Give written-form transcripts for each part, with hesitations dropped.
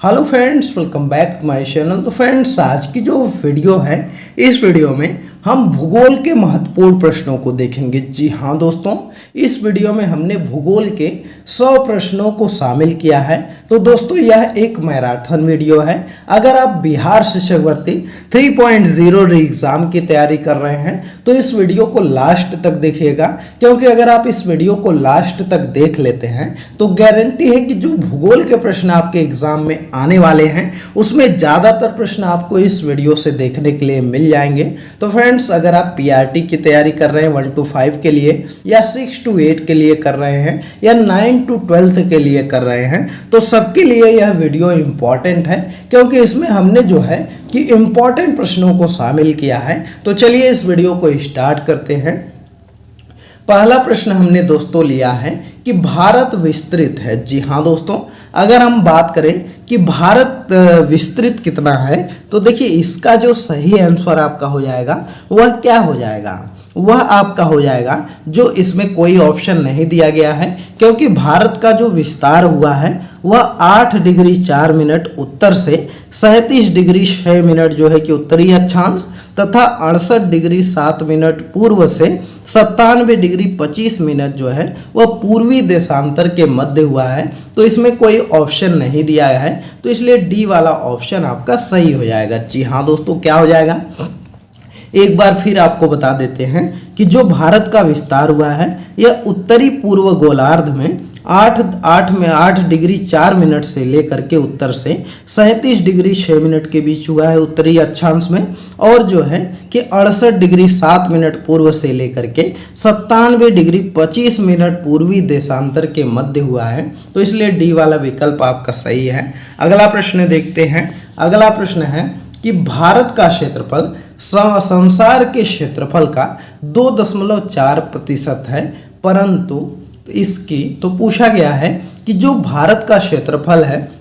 Hello friends, welcome back to my channel. तो friends, आज की जो वीडियो है, इस वीडियो में हम भूगोल के महत्वपूर्ण प्रश्नों को देखेंगे। जी हाँ दोस्तों, इस वीडियो में हमने भूगोल के 100 प्रश्नों को शामिल किया है। तो दोस्तों, यह एक मैराथन वीडियो है। अगर आप बिहार शिक्षक भर्ती 3.0 एग्ज़ाम की तैयारी कर रहे हैं तो इस वीडियो को लास्ट तक देखिएगा, क्योंकि अगर आप इस वीडियो को लास्ट तक देख लेते हैं तो गारंटी है कि जो भूगोल के प्रश्न आपके एग्जाम में आने वाले हैं उसमें ज़्यादातर प्रश्न आपको इस वीडियो से देखने के लिए मिल जाएंगे। तो फ्रेंड्स, अगर आप पीआरटी की तैयारी कर रहे हैं 1 to 5 के लिए, या 6 to 8 के लिए कर रहे हैं, या 9 to 12 के लिए कर रहे हैं, तो सबके लिए यह वीडियो इम्पॉर्टेंट है, क्योंकि इसमें हमने जो है कि इम्पॉर्टेंट प्रश्नों को शामिल किया है। तो चलिए इस वीडियो को स्टार्ट करते हैं। पहला प्रश्न हमने दोस्तों लिया है कि भारत विस्तृत है। जी हाँ दोस्तों, अगर हम बात करें कि भारत विस्तृत कितना है, तो देखिए इसका जो सही आंसर आपका हो जाएगा वह क्या हो जाएगा, वह आपका हो जाएगा जो इसमें कोई ऑप्शन नहीं दिया गया है, क्योंकि भारत का जो विस्तार हुआ है वह 8 डिग्री 4 मिनट उत्तर से 37 डिग्री 6 मिनट जो है कि उत्तरी अक्षांश, तथा 68 डिग्री 7 मिनट पूर्व से 97 डिग्री 25 मिनट जो है वह पूर्वी देशांतर के मध्य हुआ है। तो इसमें कोई ऑप्शन नहीं दिया है, तो इसलिए डी वाला ऑप्शन आपका सही हो जाएगा। जी हाँ दोस्तों, क्या हो जाएगा, एक बार फिर आपको बता देते हैं कि जो भारत का विस्तार हुआ है यह उत्तरी पूर्व गोलार्ध में 8 डिग्री 4 मिनट से लेकर के उत्तर से 37 डिग्री 6 मिनट के बीच हुआ है उत्तरी अक्षांश में, और जो है कि 68 डिग्री 7 मिनट पूर्व से लेकर के 97 डिग्री 25 मिनट पूर्वी देशांतर के मध्य हुआ है। तो इसलिए डी वाला विकल्प आपका सही है। अगला प्रश्न देखते हैं। अगला प्रश्न है कि भारत का क्षेत्रफल संसार के क्षेत्रफल का 2.4% है, परंतु इसकी तो पूछा गया है कि जो भारत का क्षेत्रफल है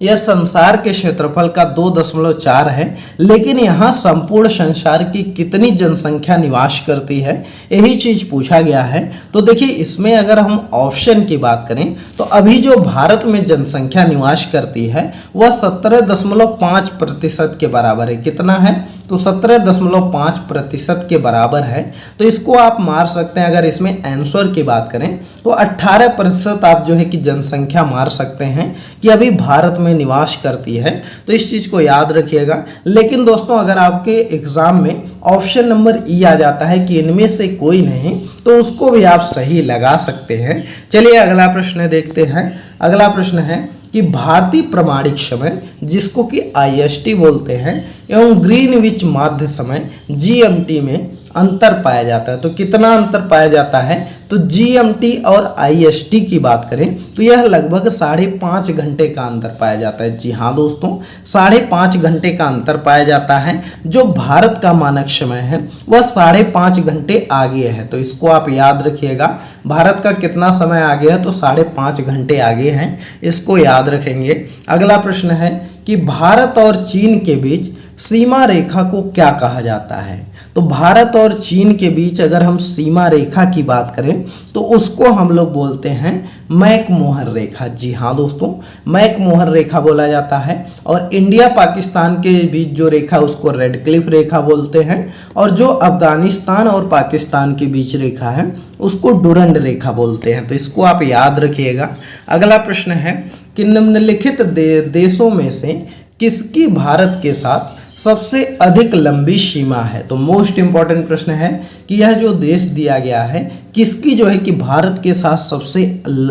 यह संसार के क्षेत्रफल का 2.4 है, लेकिन यहाँ संपूर्ण संसार की कितनी जनसंख्या निवास करती है, यही चीज पूछा गया है। तो देखिए इसमें अगर हम ऑप्शन की बात करें तो अभी जो भारत में जनसंख्या निवास करती है वह 17.5% के बराबर है। कितना है, तो 17.5% के बराबर है। तो इसको आप मार सकते हैं, अगर इसमें आंसर की बात करें तो 18% आप जो है कि जनसंख्या मार सकते हैं कि अभी भारत में निवास करती है। तो इस चीज़ को याद रखिएगा। लेकिन दोस्तों, अगर आपके एग्जाम में ऑप्शन नंबर ई आ जाता है कि इनमें से कोई नहीं, तो उसको भी आप सही लगा सकते हैं। चलिए अगला प्रश्न देखते हैं। अगला प्रश्न है कि भारतीय प्रमाणिक समय, जिसको कि IST बोलते हैं, एवं ग्रीनविच माध्य समय GMT में अंतर पाया जाता है। तो कितना अंतर पाया जाता है, तो GMT और IST की बात करें तो यह लगभग 5.5 घंटे का अंतर पाया जाता है। जी हाँ दोस्तों, 5.5 घंटे का अंतर पाया जाता है। जो भारत का मानक समय है वह 5.5 घंटे आगे है। तो इसको आप याद रखिएगा, भारत का कितना समय आगे है, तो 5.5 घंटे आगे है, इसको याद रखेंगे। अगला प्रश्न है कि भारत और चीन के बीच सीमा रेखा को क्या कहा जाता है। तो भारत और चीन के बीच अगर हम सीमा रेखा की बात करें तो उसको हम लोग बोलते हैं मैकमोहन रेखा। जी हाँ दोस्तों, मैकमोहन रेखा बोला जाता है। और इंडिया पाकिस्तान के बीच जो रेखा उसको रेड क्लिफ रेखा बोलते हैं, और जो अफगानिस्तान और पाकिस्तान के बीच रेखा है उसको डुरंड रेखा बोलते हैं। तो इसको आप याद रखिएगा। अगला प्रश्न है कि निम्नलिखित देशों में से किसकी भारत के साथ सबसे अधिक लंबी सीमा है। तो मोस्ट इंपॉर्टेंट प्रश्न है कि यह जो देश दिया गया है किसकी जो है कि भारत के साथ सबसे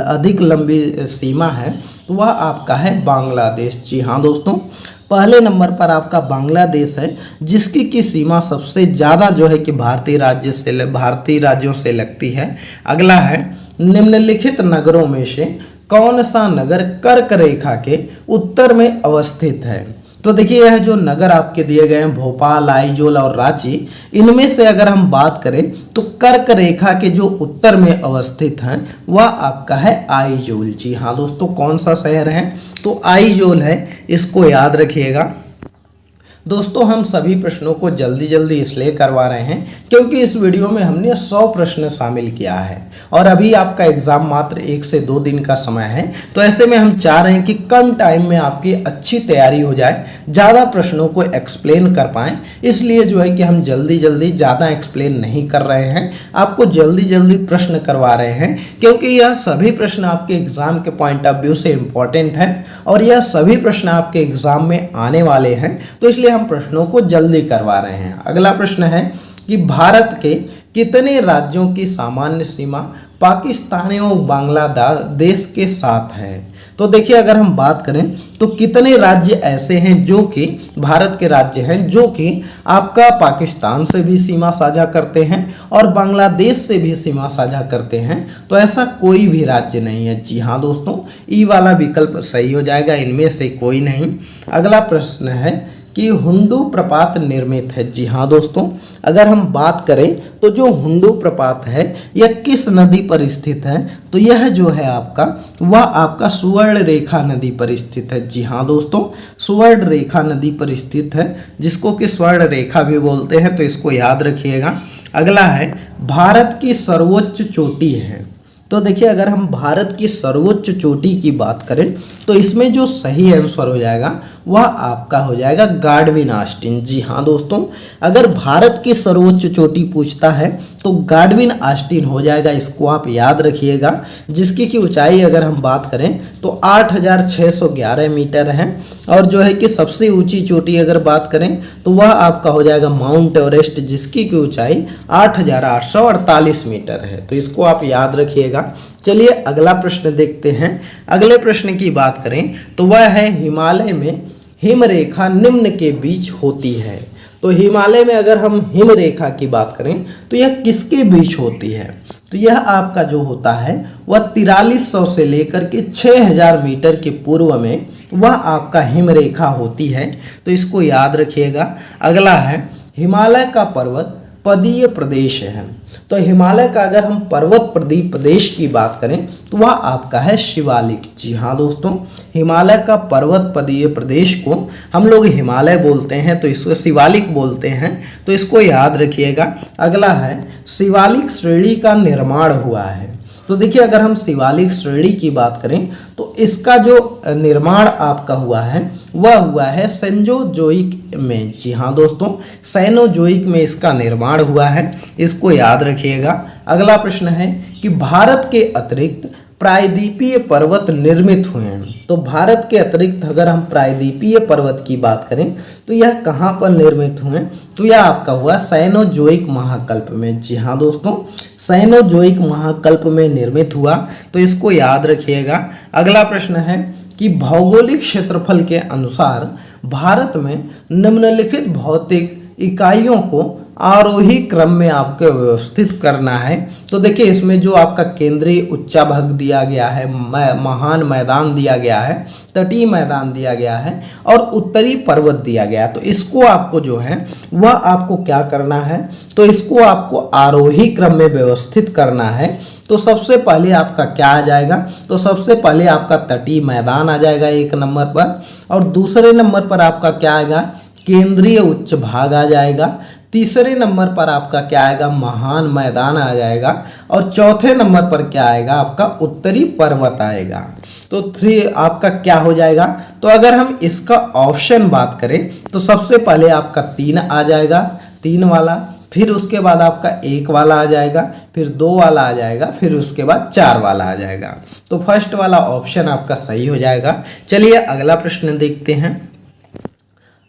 अधिक लंबी सीमा है, तो वह आपका है बांग्लादेश। जी हाँ दोस्तों, पहले नंबर पर आपका बांग्लादेश है, जिसकी की सीमा सबसे ज़्यादा जो है कि भारतीय राज्यों से लगती है। अगला है निम्नलिखित नगरों में से कौन सा नगर कर्क रेखा के उत्तर में अवस्थित है। तो देखिए यह जो नगर आपके दिए गए हैं भोपाल, आइजोल और रांची, इनमें से अगर हम बात करें तो कर्क रेखा के जो उत्तर में अवस्थित हैं वह आपका है आइजोल। जी हाँ दोस्तों, कौन सा शहर है, तो आइजोल है, इसको याद रखिएगा। दोस्तों हम सभी प्रश्नों को जल्दी जल्दी इसलिए करवा रहे हैं क्योंकि इस वीडियो में हमने 100 प्रश्न शामिल किया है और अभी आपका एग्ज़ाम मात्र 1 से 2 दिन का समय है। तो ऐसे में हम चाह रहे हैं कि कम टाइम में आपकी अच्छी तैयारी हो जाए, ज़्यादा प्रश्नों को एक्सप्लेन कर पाएँ। इसलिए जो है कि हम जल्दी जल्दी ज़्यादा एक्सप्लेन नहीं कर रहे हैं, आपको जल्दी जल्दी प्रश्न करवा रहे हैं क्योंकि यह सभी प्रश्न आपके एग्ज़ाम के पॉइंट ऑफ व्यू से इम्पॉर्टेंट है और यह सभी प्रश्न आपके एग्ज़ाम में आने वाले हैं। तो इसलिए हम प्रश्नों को जल्दी करवा रहे हैं। अगला प्रश्न है कि भारत के कितने राज्यों की सामान्य सीमा पाकिस्तान और बांग्लादेश के साथ है। तो देखिए अगर हम बात करें तो कितने राज्य ऐसे हैं जो कि भारत के राज्य हैं जो कि आपका पाकिस्तान से भी सीमा साझा करते हैं और बांग्लादेश से भी सीमा साझा करते हैं। तो ऐसा कोई भी राज्य नहीं है। जी हाँ दोस्तों, ई वाला विकल्प सही हो जाएगा, इनमें से कोई नहीं। अगला प्रश्न है कि हुंडू प्रपात निर्मित है। जी हाँ दोस्तों, अगर हम बात करें तो जो हुंडू प्रपात है यह किस नदी पर स्थित है, तो यह जो है आपका वह आपका सुवर्ण रेखा नदी पर स्थित है। जी हाँ दोस्तों, सुवर्ण रेखा नदी पर स्थित है, जिसको कि स्वर्ण रेखा भी बोलते हैं, तो इसको याद रखिएगा। अगला है भारत की सर्वोच्च चोटी है। तो देखिए अगर हम भारत की सर्वोच्च चोटी की बात करें तो इसमें जो सही आंसर हो जाएगा वह आपका हो जाएगा गाडविन ऑस्टिन। जी हाँ दोस्तों, अगर भारत की सर्वोच्च चोटी पूछता है तो गाडविन ऑस्टिन हो जाएगा, इसको आप याद रखिएगा, जिसकी की ऊंचाई अगर हम बात करें तो 8611 मीटर है। और जो है कि सबसे ऊंची चोटी अगर बात करें तो वह आपका हो जाएगा माउंट एवरेस्ट, जिसकी की ऊंचाई 8848 मीटर है। तो इसको आप याद रखिएगा। चलिए अगला प्रश्न देखते हैं। अगले प्रश्न की बात करें तो वह है हिमालय में हिमरेखा निम्न के बीच होती है। तो हिमालय में अगर हम हिमरेखा की बात करें तो यह किसके बीच होती है, तो यह आपका जो होता है वह 4300 से लेकर के 6000 मीटर के पूर्व में वह आपका हिमरेखा होती है। तो इसको याद रखिएगा। अगला है हिमालय का पर्वत पदीय प्रदेश है। तो हिमालय का अगर हम पर्वत प्रदेश की बात करें तो वह आपका है शिवालिक। जी हाँ दोस्तों, हिमालय का पर्वत पदीय प्रदेश को हम लोग हिमालय बोलते हैं, तो इसको शिवालिक बोलते हैं, तो इसको याद रखिएगा। अगला है शिवालिक श्रेणी का निर्माण हुआ है। तो देखिए अगर हम शिवालिक श्रेणी की बात करें तो इसका जो निर्माण आपका हुआ है वह हुआ है सेनोजोइक में। जी हाँ दोस्तों, सेनोजोइक में इसका निर्माण हुआ है, इसको याद रखिएगा। अगला प्रश्न है कि भारत के अतिरिक्त प्रायद्वीपीय पर्वत निर्मित हुए हैं। तो भारत के अतिरिक्त अगर हम प्रायद्वीपीय पर्वत की बात करें तो यह कहाँ पर निर्मित हुए, तो यह आपका हुआ सेनोजोइक महाकल्प में। जी हाँ दोस्तों, सेनोजोइक महाकल्प में निर्मित हुआ, तो इसको याद रखिएगा। अगला प्रश्न है कि भौगोलिक क्षेत्रफल के अनुसार भारत में निम्नलिखित भौतिक इकाइयों को आरोही क्रम में आपको व्यवस्थित करना है। तो देखिए इसमें जो आपका केंद्रीय उच्चा भाग दिया गया है, महान मैदान दिया गया है, तटीय मैदान दिया गया है और उत्तरी पर्वत दिया गया है। तो इसको आपको जो है वह आपको क्या करना है, तो इसको आपको आरोही क्रम में व्यवस्थित करना है। तो सबसे पहले आपका क्या आ जाएगा, तो सबसे पहले आपका तटीय मैदान आ जाएगा 1 नंबर पर, और दूसरे नंबर पर आपका क्या आएगा, केंद्रीय उच्च भाग आ जाएगा। तीसरे नंबर पर आपका क्या आएगा, महान मैदान आ जाएगा, और चौथे नंबर पर क्या आएगा, आपका उत्तरी पर्वत आएगा। तो 3 आपका क्या हो जाएगा, तो अगर हम इसका ऑप्शन बात करें तो सबसे पहले आपका 3 आ जाएगा, 3 वाला, फिर उसके बाद आपका 1 वाला आ जाएगा, फिर 2 वाला आ जाएगा, फिर उसके बाद 4 वाला आ जाएगा। तो फर्स्ट वाला ऑप्शन आपका सही हो जाएगा। चलिए अगला प्रश्न देखते हैं।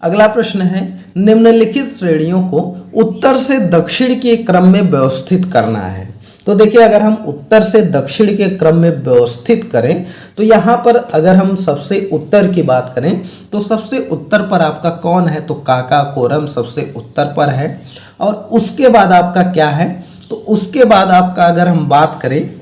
अगला प्रश्न है निम्नलिखित श्रेणियों को उत्तर से दक्षिण के क्रम में व्यवस्थित करना है। तो देखिए अगर हम उत्तर से दक्षिण के क्रम में व्यवस्थित करें तो यहाँ पर अगर हम सबसे उत्तर की बात करें तो सबसे उत्तर पर आपका कौन है, तो काकाकोरम सबसे उत्तर पर है। और उसके बाद आपका क्या है, तो उसके बाद आपका अगर हम बात करें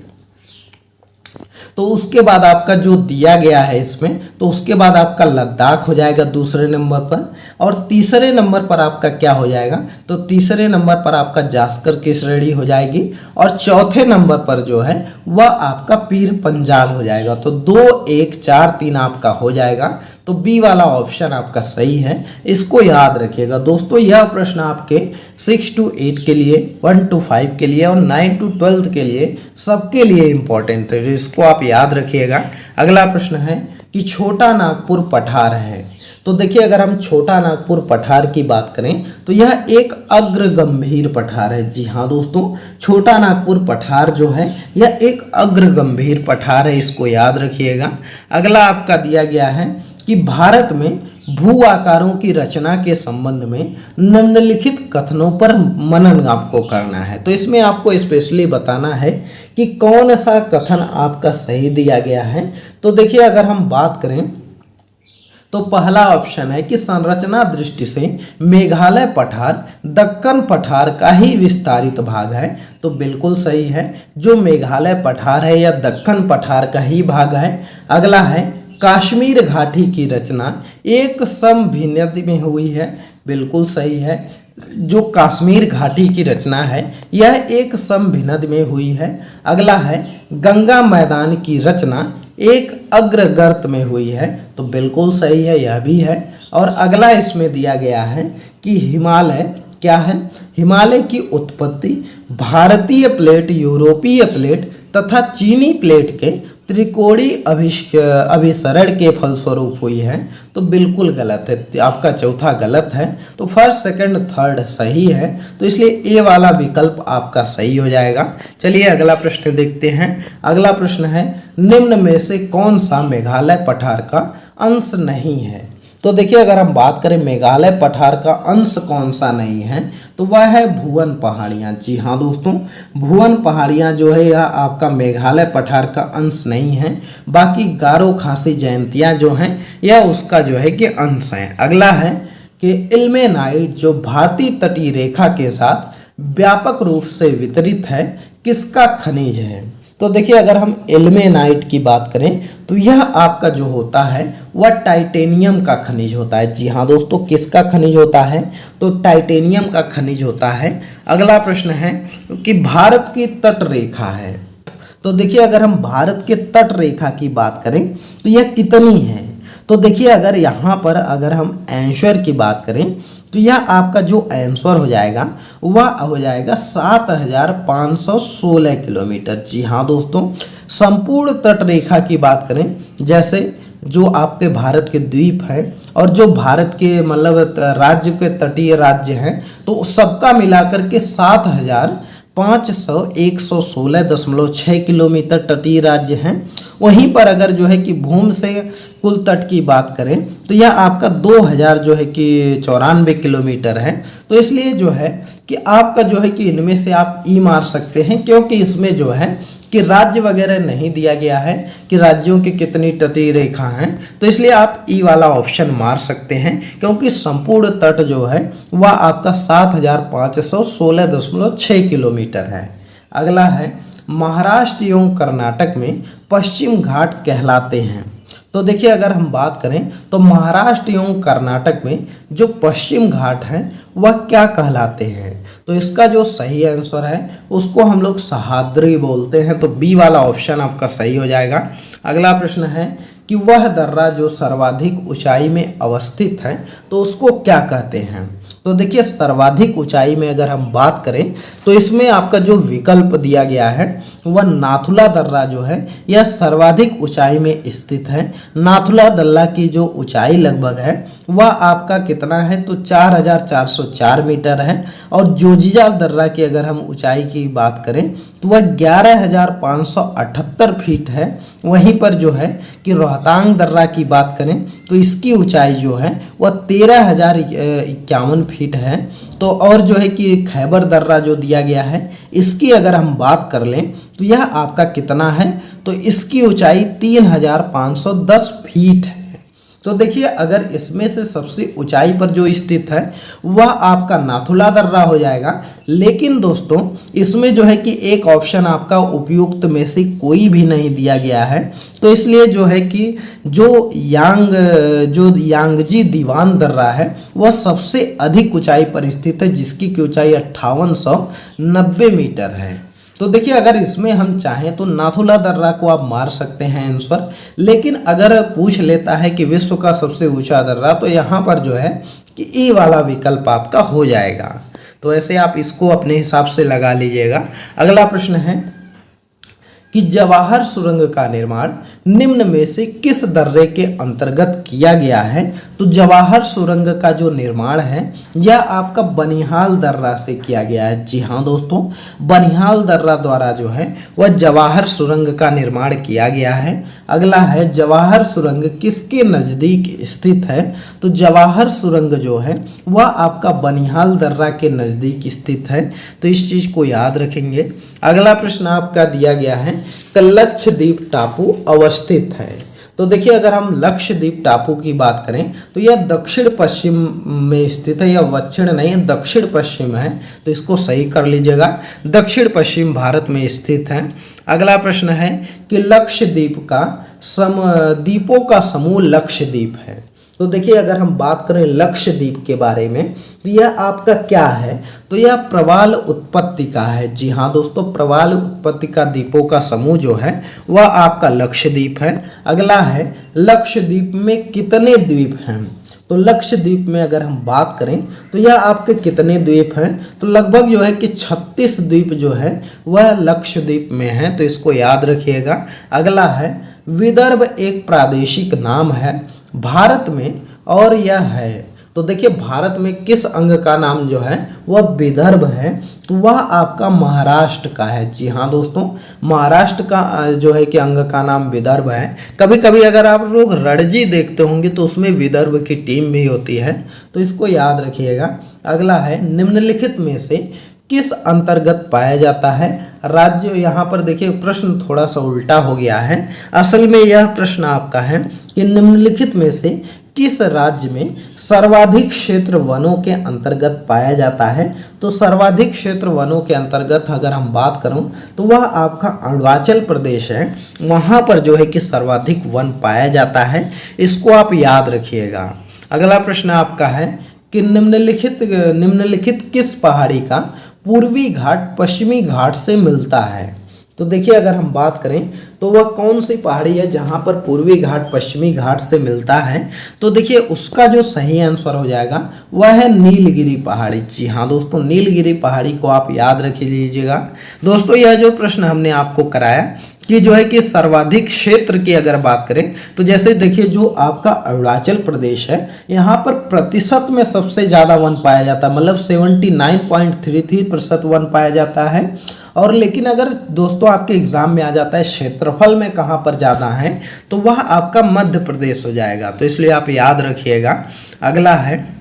तो उसके बाद आपका जो दिया गया है इसमें, तो उसके बाद आपका लद्दाख हो जाएगा दूसरे नंबर पर, और तीसरे नंबर पर आपका क्या हो जाएगा, तो तीसरे नंबर पर आपका जास्कर की श्रेणी हो जाएगी, और चौथे नंबर पर जो है वह आपका पीर पंजाल हो जाएगा। तो 2 1 4 3 आपका हो जाएगा। तो बी वाला ऑप्शन आपका सही है, इसको याद रखिएगा दोस्तों। यह प्रश्न आपके 6 to 8 के लिए, 1 to 5 के लिए और 9 to 12 के लिए सबके लिए इंपॉर्टेंट है, इसको आप याद रखिएगा। अगला प्रश्न है कि छोटा नागपुर पठार है। तो देखिए अगर हम छोटा नागपुर पठार की बात करें तो यह एक अग्र गंभीर पठार है। जी हाँ दोस्तों, छोटा नागपुर पठार जो है यह एक अग्र गंभीर पठार है, इसको याद रखिएगा। अगला आपका दिया गया है कि भारत में भू आकारों की रचना के संबंध में निम्नलिखित कथनों पर मनन आपको करना है। तो इसमें आपको स्पेशली बताना है कि कौन सा कथन आपका सही दिया गया है। तो देखिए अगर हम बात करें तो पहला ऑप्शन है कि संरचना दृष्टि से मेघालय पठार दक्कन पठार का ही विस्तारित भाग है। तो बिल्कुल सही है, जो मेघालय पठार है यह दक्कन पठार का ही भाग है। अगला है कश्मीर घाटी की रचना एक समभिन्नति में हुई है। बिल्कुल सही है, जो कश्मीर घाटी की रचना है यह एक समभिन्नति में हुई है। अगला है गंगा मैदान की रचना एक अग्रगर्त में हुई है। तो बिल्कुल सही है, यह भी है। और अगला इसमें दिया गया है कि हिमालय क्या है, हिमालय की उत्पत्ति भारतीय प्लेट, यूरोपीय प्लेट तथा चीनी प्लेट के त्रिकोणीय अभिसरण के फलस्वरूप हुई है। तो बिल्कुल गलत है, आपका चौथा गलत है। तो फर्स्ट, सेकंड, थर्ड सही है, तो इसलिए ए वाला विकल्प आपका सही हो जाएगा। चलिए अगला प्रश्न देखते हैं। अगला प्रश्न है निम्न में से कौन सा मेघालय पठार का अंश नहीं है। तो देखिए अगर हम बात करें मेघालय पठार का अंश कौन सा नहीं है तो वह है भुवन पहाड़ियाँ। जी हाँ दोस्तों, भुवन पहाड़ियाँ जो है यह आपका मेघालय पठार का अंश नहीं है। बाकी गारो खासी जयंतियाँ जो हैं यह उसका जो है कि अंश हैं। अगला है कि इल्मेनाइट जो भारतीय तटीय रेखा के साथ व्यापक रूप से वितरित है किसका खनिज है। तो देखिए अगर हम इल्मेनाइट की बात करें तो यह आपका जो होता है वह टाइटेनियम का खनिज होता है। जी हाँ दोस्तों, किसका खनिज होता है तो टाइटेनियम का खनिज होता है। अगला प्रश्न है कि भारत की तट रेखा है। तो देखिए अगर हम भारत के तट रेखा की बात करें तो यह कितनी है। तो देखिए अगर यहाँ पर अगर हम आंसर की बात करें तो यह आपका जो आंसर हो जाएगा वह हो जाएगा 7516 किलोमीटर। जी हाँ दोस्तों, संपूर्ण तट रेखा की बात करें जैसे जो आपके भारत के द्वीप हैं और जो भारत के मतलब राज्य के तटीय राज्य हैं तो सबका मिलाकर के 7516.6 किलोमीटर तटीय राज्य हैं। वहीं पर अगर जो है कि भूमि से कुल तट की बात करें तो यह आपका 2000 जो है कि 94 किलोमीटर है। तो इसलिए जो है कि आपका जो है कि इनमें से आप ई मार सकते हैं, क्योंकि इसमें जो है कि राज्य वगैरह नहीं दिया गया है कि राज्यों की कितनी तटीय रेखा हैं। तो इसलिए आप ई वाला ऑप्शन मार सकते हैं, क्योंकि संपूर्ण तट जो है वह आपका 7516.6 किलोमीटर है। अगला है महाराष्ट्र एवं कर्नाटक में पश्चिम घाट कहलाते हैं। तो देखिए अगर हम बात करें तो महाराष्ट्र एवं कर्नाटक में जो पश्चिम घाट हैं वह क्या कहलाते हैं। तो इसका जो सही आंसर है उसको हम लोग सह्याद्री बोलते हैं। तो बी वाला ऑप्शन आपका सही हो जाएगा। अगला प्रश्न है कि वह दर्रा जो सर्वाधिक ऊंचाई में अवस्थित है तो उसको क्या कहते हैं। तो देखिए सर्वाधिक ऊंचाई में अगर हम बात करें तो इसमें आपका जो विकल्प दिया गया है वह नाथुला दर्रा जो है यह सर्वाधिक ऊंचाई में स्थित है। नाथुला दर्रा की जो ऊंचाई लगभग है वह आपका कितना है तो 4404 मीटर है। और जोजिला दर्रा की अगर हम ऊंचाई की बात करें तो वह 11578 फीट है। वहीं पर जो है कि रोहतांग दर्रा की बात करें तो इसकी ऊंचाई जो है वह 13051 फीट है। तो और जो है कि खैबर दर्रा जो दिया गया है इसकी अगर हम बात कर लें तो यह आपका कितना है तो इसकी ऊंचाई 3510 फीट है। तो देखिए अगर इसमें से सबसे ऊंचाई पर जो स्थित है वह आपका नाथुला दर्रा हो जाएगा। लेकिन दोस्तों इसमें जो है कि एक ऑप्शन आपका उपयुक्त में से कोई भी नहीं दिया गया है। तो इसलिए जो है कि जो यांगजी दीवान दर्रा है वह सबसे अधिक ऊंचाई पर स्थित है, जिसकी ऊंचाई 5890 मीटर है। तो देखिए अगर इसमें हम चाहें तो नाथुला दर्रा को आप मार सकते हैं आंसर, लेकिन अगर पूछ लेता है कि विश्व का सबसे ऊंचा दर्रा, तो यहाँ पर जो है कि ई वाला विकल्प आपका हो जाएगा। तो ऐसे आप इसको अपने हिसाब से लगा लीजिएगा। अगला प्रश्न है कि जवाहर सुरंग का निर्माण निम्न में से किस दर्रे के अंतर्गत किया गया है। तो जवाहर सुरंग का जो निर्माण है यह आपका बनिहाल दर्रा से किया गया है। जी हाँ दोस्तों, बनिहाल दर्रा द्वारा जो है वह जवाहर सुरंग का निर्माण किया गया है। अगला है जवाहर सुरंग किसके नज़दीक स्थित है। तो जवाहर सुरंग जो है वह आपका बनिहाल दर्रा के नज़दीक स्थित है, तो इस चीज़ को याद रखेंगे। अगला प्रश्न आपका दिया गया है कि लक्षद्वीप टापू अवस्थित है। तो देखिए अगर हम लक्षद्वीप टापू की बात करें तो यह दक्षिण पश्चिम में स्थित है, यह दक्षिण नहीं है, दक्षिण पश्चिम है, तो इसको सही कर लीजिएगा, दक्षिण पश्चिम भारत में स्थित है। अगला प्रश्न है कि लक्षद्वीप का द्वीपों का समूह लक्षद्वीप है। तो देखिए अगर हम बात करें लक्षद्वीप के बारे में तो यह आपका क्या है, तो यह प्रवाल उत्पत्ति का है। जी हाँ दोस्तों, प्रवाल उत्पत्ति का द्वीपों का समूह जो है वह आपका लक्षद्वीप है। अगला है लक्षद्वीप में कितने द्वीप हैं। तो लक्षद्वीप में अगर हम बात करें तो यह आपके कितने द्वीप हैं, तो लगभग जो है कि 36 द्वीप जो है वह लक्षद्वीप में है, तो इसको याद रखिएगा। अगला है विदर्भ एक प्रादेशिक नाम है भारत में और यह है, तो देखिए भारत में किस अंग का नाम जो है वह विदर्भ है, तो वह आपका महाराष्ट्र का है। जी हाँ दोस्तों, महाराष्ट्र का जो है कि अंग का नाम विदर्भ है। कभी कभी अगर आप लोग रणजी देखते होंगे तो उसमें विदर्भ की टीम भी होती है, तो इसको याद रखिएगा। अगला है निम्नलिखित में से किस अंतर्गत पाया जाता है राज्य। यहाँ पर देखिए प्रश्न थोड़ा सा उल्टा हो गया है। असल में यह प्रश्न आपका है कि निम्नलिखित में से किस राज्य में सर्वाधिक क्षेत्र वनों के अंतर्गत पाया जाता है। तो सर्वाधिक क्षेत्र वनों के अंतर्गत अगर हम बात करूं तो वह आपका अरुणाचल प्रदेश है, वहाँ पर जो है कि सर्वाधिक वन पाया जाता है, इसको आप याद रखिएगा। अगला प्रश्न आपका है कि निम्नलिखित किस पहाड़ी का पूर्वी घाट पश्चिमी घाट से मिलता है। तो देखिए अगर हम बात करें तो वह कौन सी पहाड़ी है जहां पर पूर्वी घाट पश्चिमी घाट से मिलता है। तो देखिए उसका जो सही आंसर हो जाएगा वह है नीलगिरी पहाड़ी। जी हाँ दोस्तों, नीलगिरी पहाड़ी को आप याद रख लीजिएगा। दोस्तों यह जो प्रश्न हमने आपको कराया कि जो है कि सर्वाधिक क्षेत्र की अगर बात करें तो जैसे देखिए जो आपका अरुणाचल प्रदेश है यहाँ पर प्रतिशत में सबसे ज़्यादा वन पाया जाता है, मतलब 79.33% वन पाया जाता है। और लेकिन अगर दोस्तों आपके एग्जाम में आ जाता है क्षेत्रफल में कहाँ पर ज़्यादा है तो वह आपका मध्य प्रदेश हो जाएगा, तो इसलिए आप याद रखिएगा। अगला है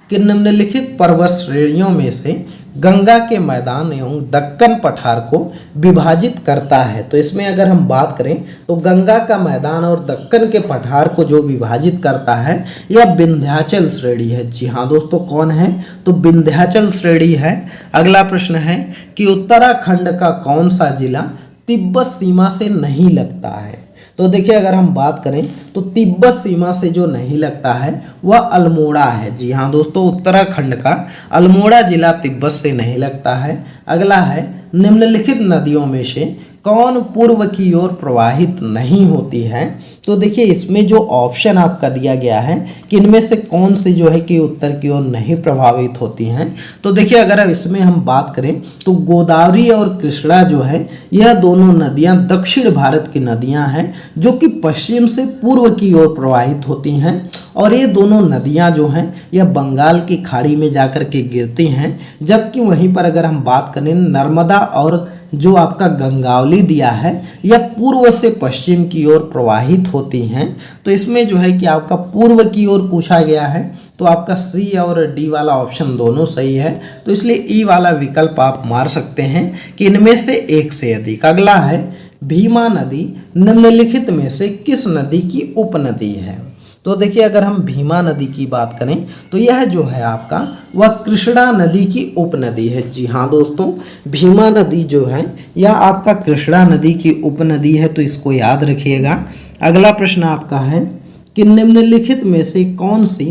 कि निम्नलिखित पर्वत श्रेणियों में से गंगा के मैदान एवं दक्कन पठार को विभाजित करता है। तो इसमें अगर हम बात करें तो गंगा का मैदान और दक्कन के पठार को जो विभाजित करता है यह विंध्याचल श्रेणी है। जी हाँ दोस्तों, कौन है, तो विंध्याचल श्रेणी है। अगला प्रश्न है कि उत्तराखंड का कौन सा जिला तिब्बत सीमा से नहीं लगता है। तो देखिए अगर हम बात करें तो तिब्बत सीमा से जो नहीं लगता है वह अल्मोड़ा है। जी हाँ दोस्तों, उत्तराखंड का अल्मोड़ा जिला तिब्बत से नहीं लगता है। अगला है निम्नलिखित नदियों में से कौन पूर्व की ओर प्रवाहित नहीं होती है। तो देखिए इसमें जो ऑप्शन आपका दिया गया है कि इनमें से कौन सी जो है कि उत्तर की ओर नहीं प्रभावित होती हैं। तो देखिए अगर इसमें हम बात करें तो गोदावरी और कृष्णा जो है यह दोनों नदियां दक्षिण भारत की नदियां हैं जो कि पश्चिम से पूर्व की ओर प्रवाहित होती हैं, और ये दोनों नदियां जो हैं यह बंगाल की खाड़ी में जाकर के गिरती हैं। जबकि वहीं पर अगर हम बात करें नर्मदा और जो आपका गंगावली दिया है यह पूर्व से पश्चिम की ओर प्रवाहित होती हैं। तो इसमें जो है कि आपका पूर्व की ओर पूछा गया है, तो आपका सी और डी वाला ऑप्शन दोनों सही है, तो इसलिए ई वाला विकल्प आप मार सकते हैं कि इनमें से एक से अधिक। अगला है भीमा नदी निम्नलिखित में से किस नदी की उपनदी है। तो देखिए अगर हम भीमा नदी की बात करें तो यह जो है आपका वह कृष्णा नदी की उपनदी है। जी हाँ दोस्तों, भीमा नदी जो है यह आपका कृष्णा नदी की उपनदी है, तो इसको याद रखिएगा। अगला प्रश्न आपका है कि निम्नलिखित में से कौन सी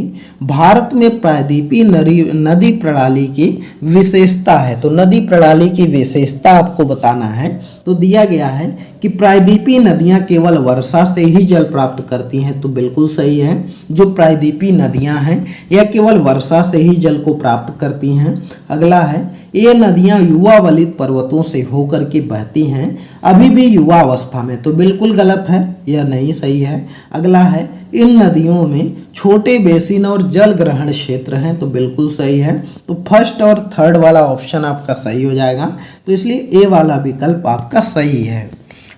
भारत में प्रायद्वीपीय नदी प्रणाली की विशेषता है। तो नदी प्रणाली की विशेषता आपको बताना है। तो दिया गया है कि प्रायद्वीपीय नदियां केवल वर्षा से ही जल प्राप्त करती हैं। तो बिल्कुल सही है, जो प्रायद्वीपीय नदियां हैं यह केवल वर्षा से ही जल को प्राप्त करती हैं। अगला है, ये नदियां युवा वलित पर्वतों से होकर के बहती हैं अभी भी युवा अवस्था में। तो बिल्कुल गलत है, यह नहीं सही है। अगला है, इन नदियों में छोटे बेसिन और जल ग्रहण क्षेत्र हैं। तो बिल्कुल सही है। तो फर्स्ट और थर्ड वाला ऑप्शन आपका सही हो जाएगा। तो इसलिए ए वाला विकल्प आपका सही है।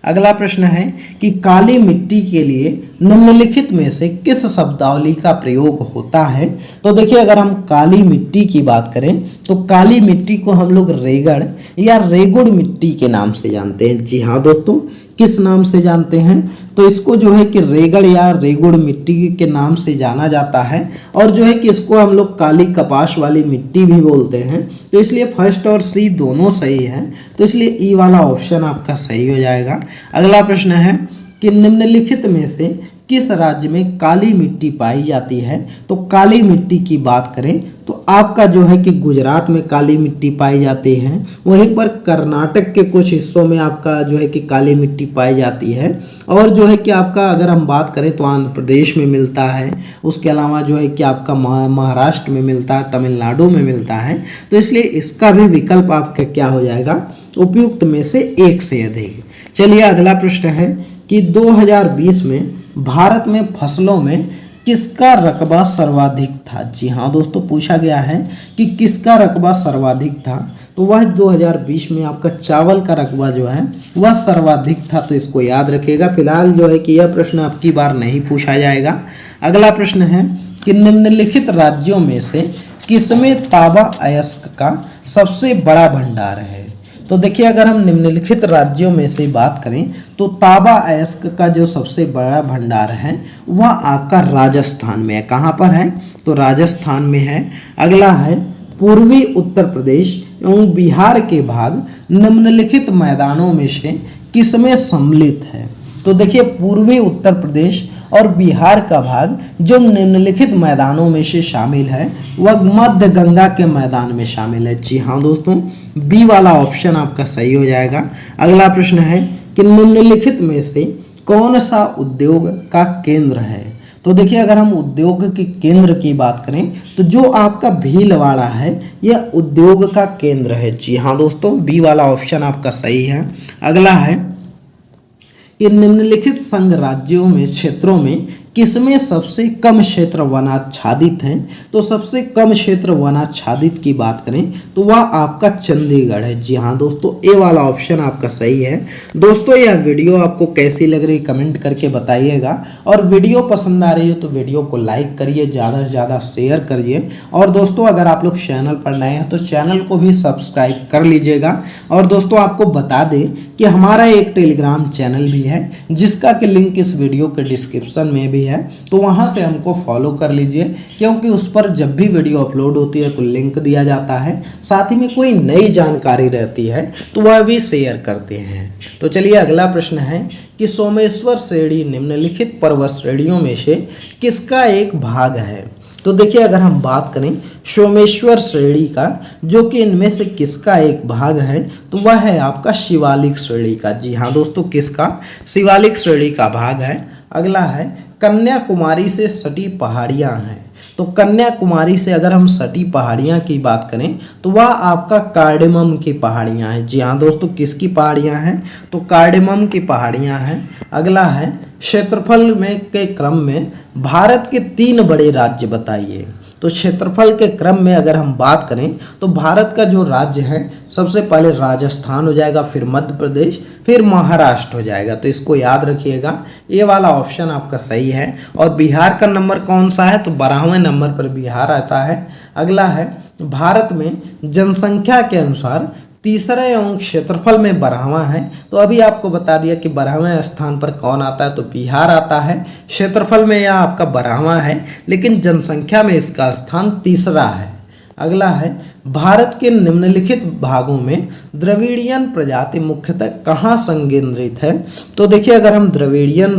अगला प्रश्न है कि काली मिट्टी के लिए निम्नलिखित में से किस शब्दावली का प्रयोग होता है। तो देखिए, अगर हम काली मिट्टी की बात करें तो काली मिट्टी को हम लोग रेगड़ या रेगुड़ मिट्टी के नाम से जानते हैं। जी हाँ दोस्तों, किस नाम से जानते हैं? तो इसको जो है कि रेगड़ या रेगुड़ मिट्टी के नाम से जाना जाता है। और जो है कि इसको हम लोग काली कपास वाली मिट्टी भी बोलते हैं। तो इसलिए फर्स्ट और सी दोनों सही है। तो इसलिए ई वाला ऑप्शन आपका सही हो जाएगा। अगला प्रश्न है कि निम्नलिखित में से किस राज्य में काली मिट्टी पाई जाती है। तो काली मिट्टी की बात करें तो आपका जो है कि गुजरात में काली मिट्टी पाई जाती है। वहीं पर कर्नाटक के कुछ हिस्सों में आपका जो है कि काली मिट्टी पाई जाती है। और जो है कि आपका अगर हम बात करें तो आंध्र प्रदेश में मिलता है। उसके अलावा जो है कि आपका महाराष्ट्र में मिलता है, तमिलनाडु में मिलता है। तो इसलिए इसका भी विकल्प आपका क्या हो जाएगा, उपयुक्त में से एक से अधिक। चलिए अगला प्रश्न है कि 2020 में भारत में फसलों में किसका रकबा सर्वाधिक था। जी हाँ दोस्तों, पूछा गया है कि किसका रकबा सर्वाधिक था। तो वह 2020 में आपका चावल का रकबा जो है वह सर्वाधिक था। तो इसको याद रखिएगा। फिलहाल जो है कि यह प्रश्न आपकी बार नहीं पूछा जाएगा। अगला प्रश्न है कि निम्नलिखित राज्यों में से किसमें तांबा अयस्क का सबसे बड़ा भंडार है। तो देखिए, अगर हम निम्नलिखित राज्यों में से बात करें तो तांबा अयस्क का जो सबसे बड़ा भंडार है वह आपका राजस्थान में है। कहाँ पर है? तो राजस्थान में है। अगला है, पूर्वी उत्तर प्रदेश एवं बिहार के भाग निम्नलिखित मैदानों में से किसमें सम्मिलित है। तो देखिए, पूर्वी उत्तर प्रदेश और बिहार का भाग जो निम्नलिखित मैदानों में से शामिल है वह मध्य गंगा के मैदान में शामिल है। जी हाँ दोस्तों, बी वाला ऑप्शन आपका सही हो जाएगा। अगला प्रश्न है कि निम्नलिखित में से कौन सा उद्योग का केंद्र है। तो देखिए, अगर हम उद्योग के केंद्र की बात करें तो जो आपका भीलवाड़ा है यह उद्योग का केंद्र है। जी हाँ दोस्तों, बी वाला ऑप्शन आपका सही है। अगला है कि निम्नलिखित संघ राज्यों में क्षेत्रों में किसमें सबसे कम क्षेत्र वनाच्छादित हैं। तो सबसे कम क्षेत्र वनाच्छादित की बात करें तो वह आपका चंडीगढ़ है। जी हाँ दोस्तों, ए वाला ऑप्शन आपका सही है। दोस्तों, यह वीडियो आपको कैसी लग रही कमेंट करके बताइएगा। और वीडियो पसंद आ रही है तो वीडियो को लाइक करिए, ज़्यादा से ज़्यादा शेयर करिए। और दोस्तों, अगर आप लोग चैनल पर नए हैं तो चैनल को भी सब्सक्राइब कर लीजिएगा। और दोस्तों, आपको बता दें कि हमारा एक टेलीग्राम चैनल भी है जिसका कि लिंक इस वीडियो के डिस्क्रिप्शन में भी है। तो वहां से हमको फॉलो कर लीजिए, क्योंकि उस पर जब भी वीडियो अपलोड होती है तो लिंक दिया जाता है। साथ ही में कोई नई जानकारी रहती है तो वह भी शेयर करते हैं। तो चलिए अगला प्रश्न है कि सोमेश्वर श्रेणी निम्नलिखित पर्वत श्रेणियों में से किसका एक भाग है। तो देखिए, अगर हम बात करें सोमेश्वर श्रेणी का जो कि इनमें से किसका एक भाग है तो वह है आपका शिवालिक श्रेणी का। जी हाँ दोस्तों, किसका? शिवालिक श्रेणी का भाग है। अगला है, कन्याकुमारी से सटी पहाड़ियां हैं। तो कन्याकुमारी से अगर हम सटी पहाड़ियां की बात करें तो वह आपका कार्डेमम की पहाड़ियां हैं। जी हाँ दोस्तों, किसकी पहाड़ियां हैं? तो कार्डेमम की पहाड़ियां हैं। अगला है, क्षेत्रफल में के क्रम में भारत के 3 बड़े राज्य बताइए। तो क्षेत्रफल के क्रम में अगर हम बात करें तो भारत का जो राज्य है सबसे पहले राजस्थान हो जाएगा, फिर मध्य प्रदेश, फिर महाराष्ट्र हो जाएगा। तो इसको याद रखिएगा, ये वाला ऑप्शन आपका सही है। और बिहार का नंबर कौन सा है? तो 12वें नंबर पर बिहार आता है। अगला है, भारत में जनसंख्या के अनुसार तीसरा एवं क्षेत्रफल में 12वां है। तो अभी आपको बता दिया कि 12वें स्थान पर कौन आता है, तो बिहार आता है। क्षेत्रफल में यह आपका 12वां है, लेकिन जनसंख्या में इसका स्थान तीसरा है। अगला है भारत के निम्नलिखित भागों में द्रविड़ियन प्रजाति मुख्यतः कहाँ संकेंद्रित है। तो देखिए अगर हम द्रविड़ियन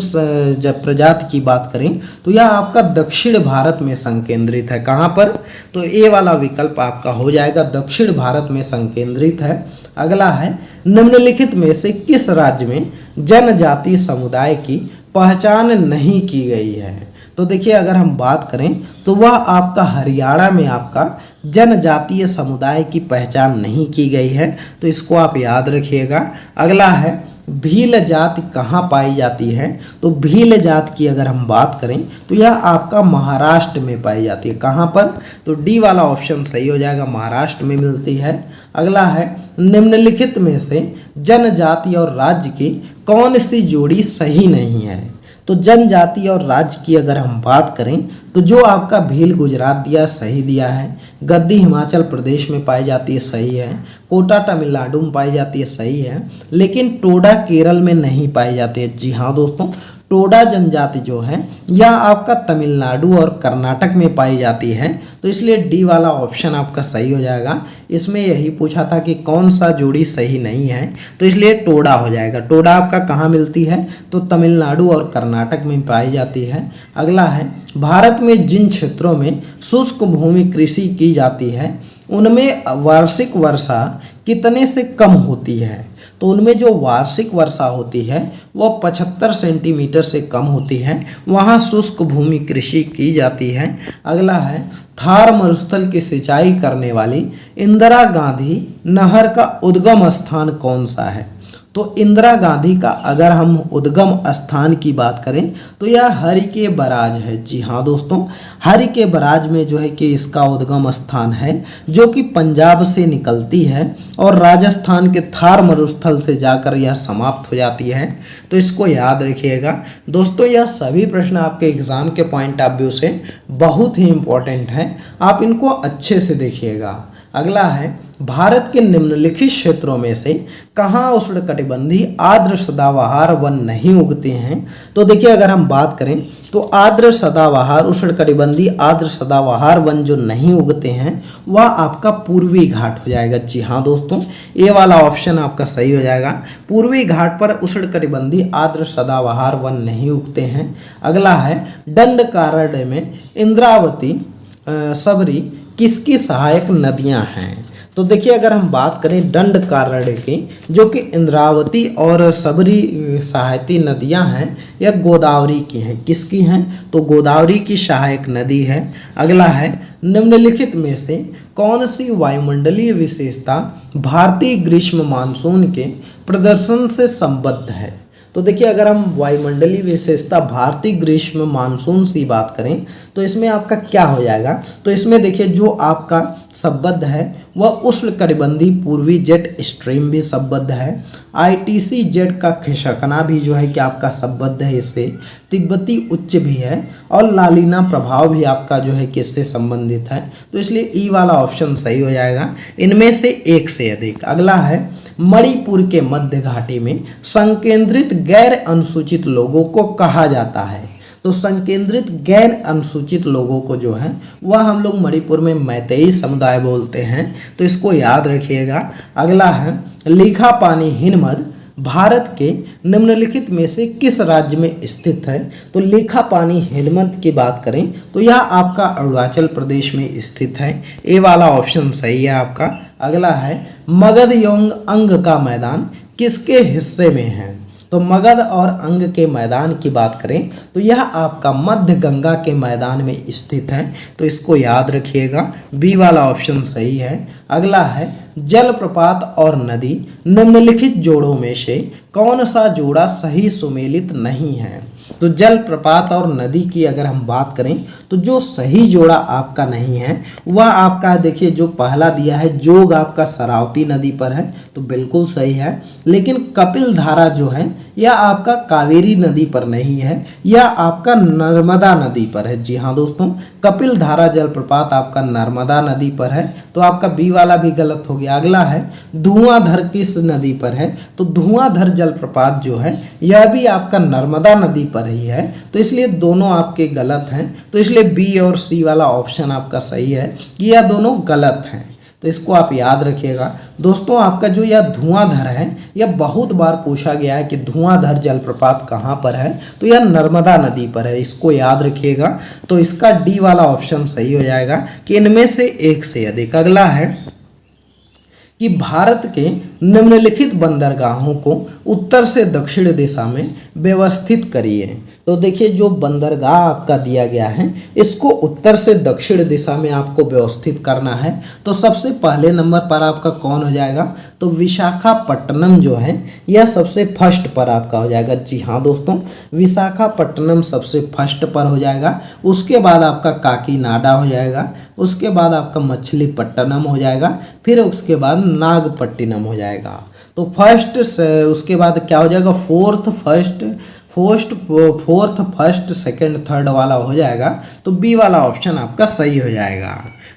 जब प्रजाति की बात करें तो यह आपका दक्षिण भारत में संकेंद्रित है। कहाँ पर? तो ए वाला विकल्प आपका हो जाएगा, दक्षिण भारत में संकेंद्रित है। अगला है निम्नलिखित में से किस राज्य में जनजातीय समुदाय की पहचान नहीं की गई है। तो देखिए अगर हम बात करें तो वह आपका हरियाणा में आपका जनजातीय समुदाय की पहचान नहीं की गई है, तो इसको आप याद रखिएगा। अगला है भील जाति कहाँ पाई जाती है। तो भील जाति की अगर हम बात करें तो यह आपका महाराष्ट्र में पाई जाती है। कहाँ पर? तो डी वाला ऑप्शन सही हो जाएगा, महाराष्ट्र में मिलती है। अगला है निम्नलिखित में से जनजाति और राज्य की कौन सी जोड़ी सही नहीं है। तो जनजाति और राज्य की अगर हम बात करें तो जो आपका भील गुजरात दिया सही दिया है, गद्दी हिमाचल प्रदेश में पाई जाती है सही है, कोटा तमिलनाडु में पाई जाती है सही है, लेकिन टोडा केरल में नहीं पाई जाती है। जी हाँ दोस्तों, टोडा जनजाति जो है यह आपका तमिलनाडु और कर्नाटक में पाई जाती है, तो इसलिए डी वाला ऑप्शन आपका सही हो जाएगा। इसमें यही पूछा था कि कौन सा जोड़ी सही नहीं है, तो इसलिए टोडा हो जाएगा। टोडा आपका कहाँ मिलती है? तो तमिलनाडु और कर्नाटक में पाई जाती है। अगला है भारत में जिन क्षेत्रों में शुष्क भूमि कृषि की जाती है उनमें वार्षिक वर्षा कितने से कम होती है। तो उनमें जो वार्षिक वर्षा होती है वह 75 सेंटीमीटर से कम होती है, वहाँ शुष्क भूमि कृषि की जाती है। अगला है थार मरुस्थल की सिंचाई करने वाली इंदिरा गांधी नहर का उद्गम स्थान कौन सा है। तो इंदिरा गांधी का अगर हम उद्गम स्थान की बात करें तो यह हरिके बराज है। जी हाँ दोस्तों, हरिके बराज में जो है कि इसका उद्गम स्थान है, जो कि पंजाब से निकलती है और राजस्थान के थार मरुस्थल से जाकर यह समाप्त हो जाती है। तो इसको याद रखिएगा दोस्तों। यह सभी प्रश्न आपके एग्जाम के पॉइंट ऑफ व्यू से बहुत ही इम्पोर्टेंट है, आप इनको अच्छे से देखिएगा। अगला है भारत के निम्नलिखित क्षेत्रों में से कहाँ उष्णकटिबंधीय आर्द्र सदाबहार वन नहीं उगते हैं। तो देखिए अगर हम बात करें तो आर्द्र सदाबहार उष्णकटिबंधीय आर्द्र सदाबहार वन जो नहीं उगते हैं वह आपका पूर्वी घाट हो जाएगा। जी हाँ दोस्तों, ये वाला ऑप्शन आपका सही हो जाएगा। पूर्वी घाट पर उष्णकटिबंधीय आर्द्र सदाबहार वन नहीं उगते हैं। अगला है दंडकारण्य में इंद्रावती सबरी किसकी सहायक नदियां हैं। तो देखिए अगर हम बात करें दंडकारण्य की, जो कि इंद्रावती और सबरी सहायती नदियां हैं, यह गोदावरी की हैं। किसकी हैं? तो गोदावरी की सहायक नदी है। अगला है निम्नलिखित में से कौन सी वायुमंडलीय विशेषता भारतीय ग्रीष्म मानसून के प्रदर्शन से संबद्ध है। तो देखिए अगर हम वायुमंडलीय विशेषता भारतीय ग्रीष्म मानसून से बात करें तो इसमें आपका क्या हो जाएगा। तो इसमें देखिए जो आपका संबद्ध है वह उष्णकटिबंधीय पूर्वी जेट स्ट्रीम भी संबद्ध है, ITC जेट का खिसकना भी जो है कि आपका संबद्ध है इससे, तिब्बती उच्च भी है और लालिना प्रभाव भी आपका जो है कि इससे संबंधित है। तो इसलिए ई वाला ऑप्शन सही हो जाएगा, इनमें से एक से अधिक। अगला है मणिपुर के मध्य घाटी में संकेंद्रित गैर अनुसूचित लोगों को कहा जाता है। तो संकेंद्रित गैर अनुसूचित लोगों को जो है वह हम लोग मणिपुर में मैतेई समुदाय बोलते हैं, तो इसको याद रखिएगा। अगला है लिखापानी हिनमद भारत के निम्नलिखित में से किस राज्य में स्थित है। तो लिखापानी हिनमद की बात करें तो यह आपका अरुणाचल प्रदेश में स्थित है। ए वाला ऑप्शन सही है आपका। अगला है मगध एवं अंग का मैदान किसके हिस्से में है। तो मगध और अंग के मैदान की बात करें तो यह आपका मध्य गंगा के मैदान में स्थित है, तो इसको याद रखिएगा। बी वाला ऑप्शन सही है। अगला है जलप्रपात और नदी निम्नलिखित जोड़ों में से कौन सा जोड़ा सही सुमेलित नहीं है। तो जलप्रपात और नदी की अगर हम बात करें तो जो सही जोड़ा आपका नहीं है वह आपका देखिए जो पहला दिया है जोग आपका शरावती नदी पर है, तो बिल्कुल सही है। लेकिन कपिल धारा जो है या आपका कावेरी नदी पर नहीं है या आपका नर्मदा नदी पर है। जी हाँ दोस्तों, कपिल धारा जलप्रपात आपका नर्मदा नदी पर है, तो आपका बी वाला भी गलत हो गया। अगला है धुआंधर किस नदी पर है, तो धुआंधर जलप्रपात जो है यह भी आपका नर्मदा नदी पर ही है, तो इसलिए दोनों आपके गलत हैं। तो इसलिए बी और सी वाला ऑप्शन आपका सही है कि यह दोनों गलत हैं, तो इसको आप याद रखिएगा। दोस्तों आपका जो यह धुआंधर है यह बहुत बार पूछा गया है कि धुआंधर जलप्रपात कहाँ पर है, तो यह नर्मदा नदी पर है, इसको याद रखिएगा। तो इसका डी वाला ऑप्शन सही हो जाएगा कि इनमें से एक से अधिक। अगला है कि भारत के निम्नलिखित बंदरगाहों को उत्तर से दक्षिण दिशा में व्यवस्थित करिए। तो देखिए जो बंदरगाह आपका दिया गया है इसको उत्तर से दक्षिण दिशा में आपको व्यवस्थित करना है। तो सबसे पहले नंबर पर आपका कौन हो जाएगा, तो विशाखापट्टनम जो है यह सबसे फर्स्ट पर आपका हो जाएगा। जी हाँ दोस्तों, विशाखापट्टनम सबसे फर्स्ट पर हो जाएगा। उसके बाद आपका काकीनाडा हो जाएगा, उसके बाद आपका मछलीपट्टनम हो जाएगा, फिर उसके बाद नागपट्टिनम हो जाएगा। तो फर्स्ट से उसके बाद क्या हो जाएगा, फोर्थ फर्स्ट सेकंड थर्ड वाला हो जाएगा, तो बी वाला ऑप्शन आपका सही हो जाएगा।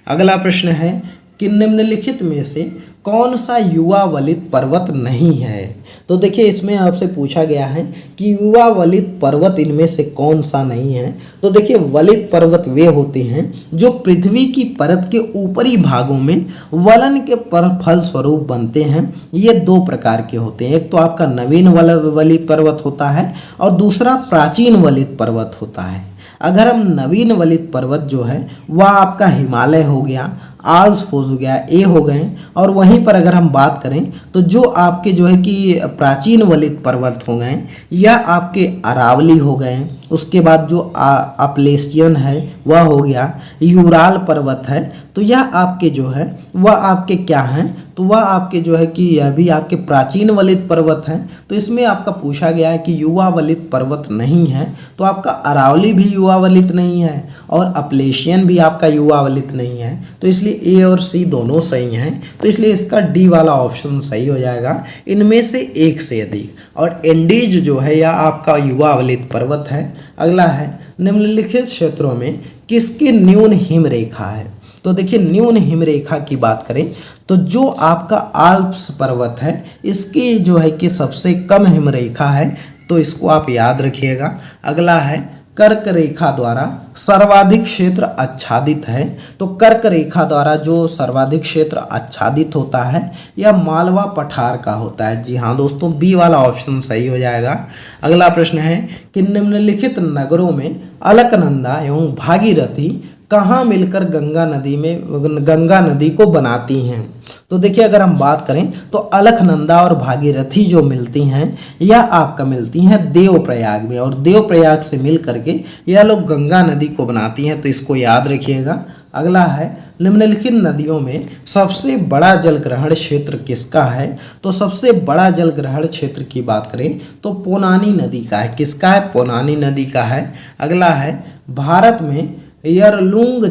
अगला प्रश्न है कि निम्नलिखित में से कौन सा युवा वलित पर्वत नहीं है। तो देखिए इसमें आपसे पूछा गया है कि युवा वलित पर्वत इनमें से कौन सा नहीं है। तो देखिए वलित पर्वत वे होते हैं जो पृथ्वी की परत के ऊपरी भागों में वलन के फलस्वरूप बनते हैं। ये दो प्रकार के होते हैं, एक तो आपका नवीन वलित पर्वत होता है और दूसरा प्राचीन वलित पर्वत होता है। अगर हम नवीन वलित पर्वत जो है वह आपका हिमालय हो गया, आल्प्स हो गया, ए हो गए, और वहीं पर अगर हम बात करें तो जो आपके जो है कि प्राचीन वलित पर्वत हो गए या आपके अरावली हो गए, उसके बाद जो अपलेशियन है वह हो गया, यूराल पर्वत है, तो यह आपके जो है वह आपके क्या हैं, तो वह आपके जो है कि यह भी आपके प्राचीन वलित पर्वत हैं। तो इसमें आपका पूछा गया है कि युवा वलित पर्वत नहीं है, तो आपका अरावली भी युवा वलित नहीं है और अपलेशियन भी आपका युवा वलित नहीं है, तो इसलिए ए और सी दोनों सही हैं। तो इसलिए इसका डी वाला ऑप्शन सही हो जाएगा, इनमें से एक से अधिक। और एंडीज जो है यह आपका युवा वलित पर्वत है। अगला है निम्नलिखित क्षेत्रों में किसकी न्यून हिम रेखा है। तो देखिए न्यून हिम रेखा की बात करें तो जो आपका आल्प्स पर्वत है इसकी जो है कि सबसे कम हिम रेखा है, तो इसको आप याद रखिएगा। अगला है कर्क रेखा द्वारा सर्वाधिक क्षेत्र आच्छादित है। तो कर्क रेखा द्वारा जो सर्वाधिक क्षेत्र आच्छादित होता है यह मालवा पठार का होता है। जी हाँ दोस्तों, बी वाला ऑप्शन सही हो जाएगा। अगला प्रश्न है कि निम्नलिखित नगरों में अलकनंदा एवं भागीरथी कहाँ मिलकर गंगा नदी को बनाती हैं। तो देखिए अगर हम बात करें तो अलकनंदा और भागीरथी जो मिलती हैं यह आपका मिलती हैं देवप्रयाग में, और देवप्रयाग से मिल करके यह लोग गंगा नदी को बनाती हैं, तो इसको याद रखिएगा। अगला है निम्नलिखित नदियों में सबसे बड़ा जलग्रहण क्षेत्र किसका है। तो सबसे बड़ा जलग्रहण क्षेत्र की बात करें तो पोनानी नदी का है। किसका है, पोनानी नदी का है। अगला है भारत में यरलुंग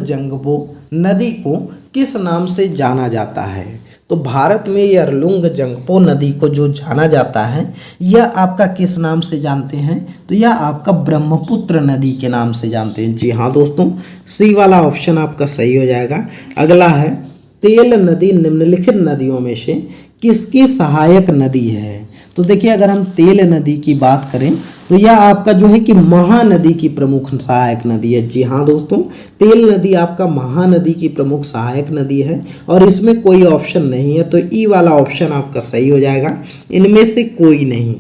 नदी को किस नाम से जाना जाता है। तो भारत में यरलुंग नदी को जो जाना जाता है यह आपका किस नाम से जानते हैं, तो यह आपका ब्रह्मपुत्र नदी के नाम से जानते हैं। जी हाँ दोस्तों, सी वाला ऑप्शन आपका सही हो जाएगा। अगला है तेल नदी निम्नलिखित नदियों में से किसकी सहायक नदी है। तो देखिए अगर हम तेल नदी की बात करें तो यह आपका जो है कि महानदी की प्रमुख सहायक नदी है। जी हाँ दोस्तों, तेल नदी आपका महानदी की प्रमुख सहायक नदी है और इसमें कोई ऑप्शन नहीं है, तो ई वाला ऑप्शन आपका सही हो जाएगा, इनमें से कोई नहीं।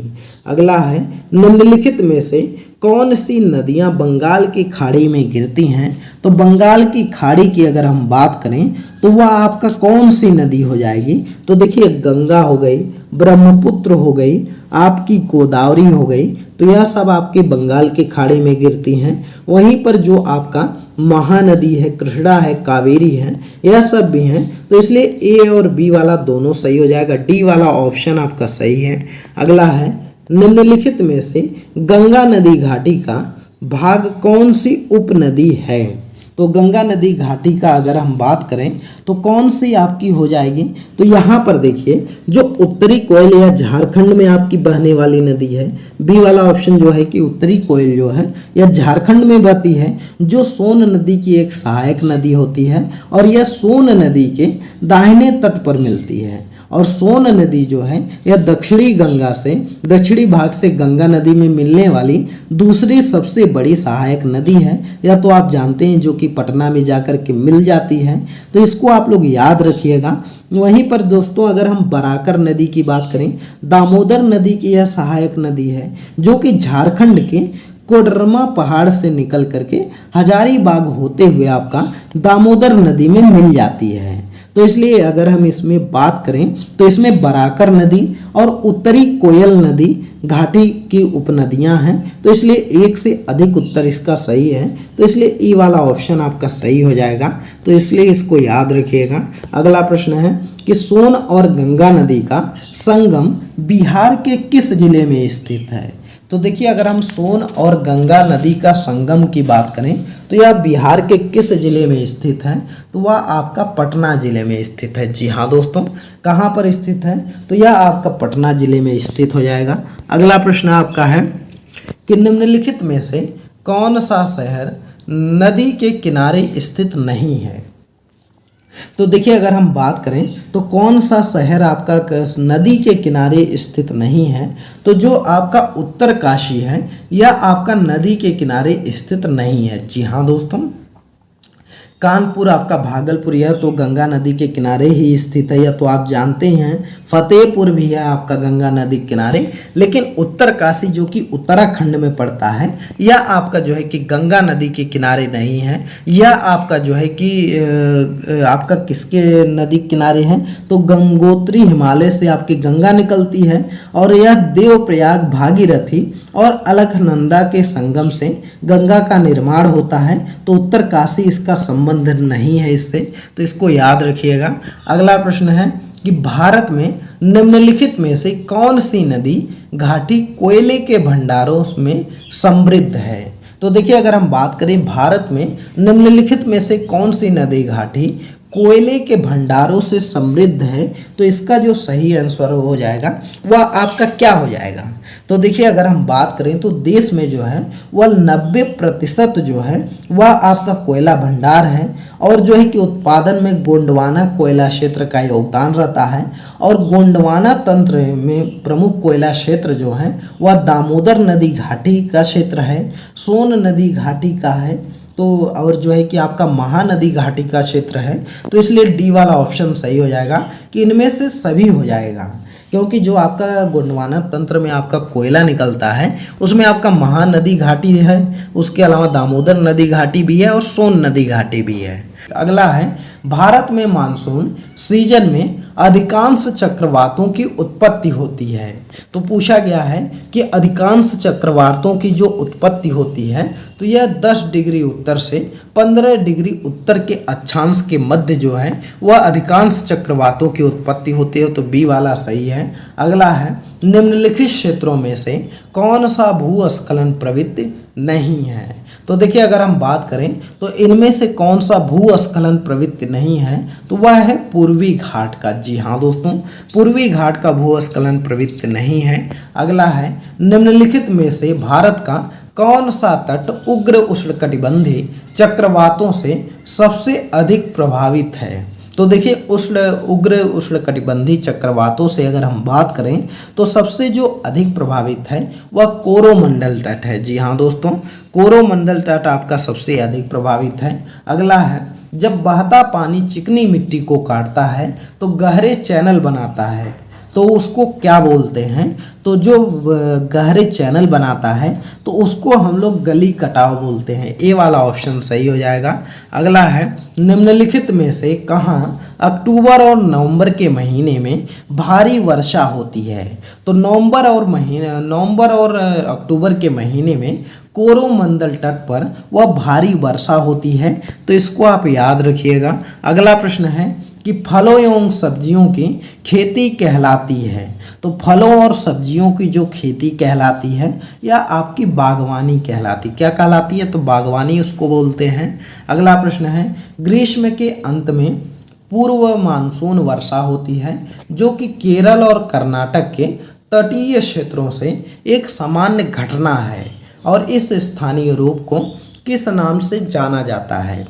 अगला है निम्नलिखित में से कौन सी नदियां बंगाल की खाड़ी में गिरती हैं। तो बंगाल की खाड़ी की अगर हम बात करें तो वह आपका कौन सी नदी हो जाएगी। तो देखिए गंगा हो गई, ब्रह्मपुत्र हो गई, आपकी गोदावरी हो गई, तो यह सब आपके बंगाल की खाड़ी में गिरती हैं। वहीं पर जो आपका महानदी है, कृष्णा है, कावेरी है, यह सब भी हैं, तो इसलिए ए और बी वाला दोनों सही हो जाएगा। डी वाला ऑप्शन आपका सही है। अगला है निम्नलिखित में से गंगा नदी घाटी का भाग कौन सी उपनदी है। तो गंगा नदी घाटी का अगर हम बात करें तो कौन सी आपकी हो जाएगी, तो यहाँ पर देखिए जो उत्तरी कोयल या झारखंड में आपकी बहने वाली नदी है, बी वाला ऑप्शन जो है कि उत्तरी कोयल जो है यह झारखंड में बहती है, जो सोन नदी की एक सहायक नदी होती है और यह सोन नदी के दाहिने तट पर मिलती है। और सोन नदी जो है यह दक्षिणी भाग से गंगा नदी में मिलने वाली दूसरी सबसे बड़ी सहायक नदी है। यह तो आप जानते हैं, जो कि पटना में जाकर के मिल जाती है, तो इसको आप लोग याद रखिएगा। वहीं पर दोस्तों अगर हम बराकर नदी की बात करें, दामोदर नदी की यह सहायक नदी है, जो कि झारखंड के कोडरमा पहाड़ से निकल करके हजारीबाग होते हुए आपका दामोदर नदी में मिल जाती है। तो इसलिए अगर हम इसमें बात करें तो इसमें बराकर नदी और उत्तरी कोयल नदी घाटी की उपनदियां हैं, तो इसलिए एक से अधिक उत्तर इसका सही है। तो इसलिए ई वाला ऑप्शन आपका सही हो जाएगा, तो इसलिए इसको याद रखिएगा। अगला प्रश्न है कि सोन और गंगा नदी का संगम बिहार के किस जिले में स्थित है। तो देखिए अगर हम सोन और गंगा नदी का संगम की बात करें तो यह बिहार के किस जिले में स्थित है, तो वह आपका पटना जिले में स्थित है। जी हाँ दोस्तों, कहाँ पर स्थित है, तो यह आपका पटना जिले में स्थित हो जाएगा। अगला प्रश्न आपका है कि निम्नलिखित में से कौन सा शहर नदी के किनारे स्थित नहीं है। तो देखिए अगर हम बात करें तो कौन सा शहर आपका नदी के किनारे स्थित नहीं है, तो जो आपका उत्तरकाशी है यह आपका नदी के किनारे स्थित नहीं है। जी हाँ दोस्तों, कानपुर आपका भागलपुर यह तो गंगा नदी के किनारे ही स्थित है, यह तो आप जानते हैं। फतेहपुर भी है आपका गंगा नदी के किनारे, लेकिन उत्तरकाशी जो कि उत्तराखंड में पड़ता है यह आपका जो है कि गंगा नदी के किनारे नहीं है। यह आपका जो है कि आपका किसके नदी के किनारे है, तो गंगोत्री हिमालय से आपकी गंगा निकलती है और यह देवप्रयाग भागीरथी और अलकनंदा के संगम से गंगा का निर्माण होता है। तो उत्तरकाशी इसका संबंध नहीं है इससे, तो इसको याद रखिएगा। अगला प्रश्न है कि भारत में निम्नलिखित में से कौन सी नदी घाटी कोयले के भंडारों में समृद्ध है। तो देखिए अगर हम बात करें भारत में निम्नलिखित में से कौन सी नदी घाटी कोयले के भंडारों से समृद्ध है, तो इसका जो सही आंसर हो जाएगा वह आपका क्या हो जाएगा। तो देखिए अगर हम बात करें तो देश में जो है वह 90% जो है वह आपका कोयला भंडार है और जो है कि उत्पादन में गोंडवाना कोयला क्षेत्र का योगदान रहता है। और गोंडवाना तंत्र में प्रमुख कोयला क्षेत्र जो है वह दामोदर नदी घाटी का क्षेत्र है, सोन नदी घाटी का है, तो और जो है कि आपका महानदी घाटी का क्षेत्र है। तो इसलिए डी वाला ऑप्शन सही हो जाएगा कि इनमें से सभी हो जाएगा, क्योंकि जो आपका गोंडवाना तंत्र में आपका कोयला निकलता है उसमें आपका महानदी घाटी है, उसके अलावा दामोदर नदी घाटी भी है और सोन नदी घाटी भी है। अगला है भारत में मानसून सीजन में अधिकांश चक्रवातों की उत्पत्ति होती है। तो पूछा गया है कि अधिकांश चक्रवातों की जो उत्पत्ति होती है तो यह 10 डिग्री उत्तर से 15 डिग्री उत्तर के अक्षांश के मध्य जो है वह अधिकांश चक्रवातों की उत्पत्ति होती है, तो बी वाला सही है। अगला है निम्नलिखित क्षेत्रों में से कौन सा भूस्खलन प्रवृत्ति नहीं है। तो देखिए अगर हम बात करें तो इनमें से कौन सा भूस्खलन प्रवृत्ति नहीं है, तो वह है पूर्वी घाट का। जी हाँ दोस्तों, पूर्वी घाट का भूस्खलन प्रवृत्ति नहीं है। अगला है निम्नलिखित में से भारत का कौन सा तट उग्र उष्णकटिबंधीय चक्रवातों से सबसे अधिक प्रभावित है। तो देखिए उग्र उष्णकटिबंधीय चक्रवातों से अगर हम बात करें तो सबसे जो अधिक प्रभावित है वह कोरोमंडल तट है। जी हाँ दोस्तों, कोरोमंडल तट आपका सबसे अधिक प्रभावित है। अगला है जब बहता पानी चिकनी मिट्टी को काटता है तो गहरे चैनल बनाता है, तो उसको क्या बोलते हैं। तो जो गहरे चैनल बनाता है तो उसको हम लोग गली कटाव बोलते हैं। ए वाला ऑप्शन सही हो जाएगा। अगला है निम्नलिखित में से कहाँ अक्टूबर और नवंबर के महीने में भारी वर्षा होती है। तो नवंबर और अक्टूबर के महीने में कोरोमंडल तट पर वह भारी वर्षा होती है, तो इसको आप याद रखिएगा। अगला प्रश्न है कि फलों एवं सब्जियों की खेती कहलाती है। तो फलों और सब्जियों की जो खेती कहलाती है या आपकी बागवानी कहलाती, क्या कहलाती है? तो बागवानी उसको बोलते हैं। अगला प्रश्न है, ग्रीष्म के अंत में पूर्व मानसून वर्षा होती है जो कि केरल और कर्नाटक के तटीय क्षेत्रों से एक सामान्य घटना है और इस स्थानीय रूप को किस नाम से जाना जाता है?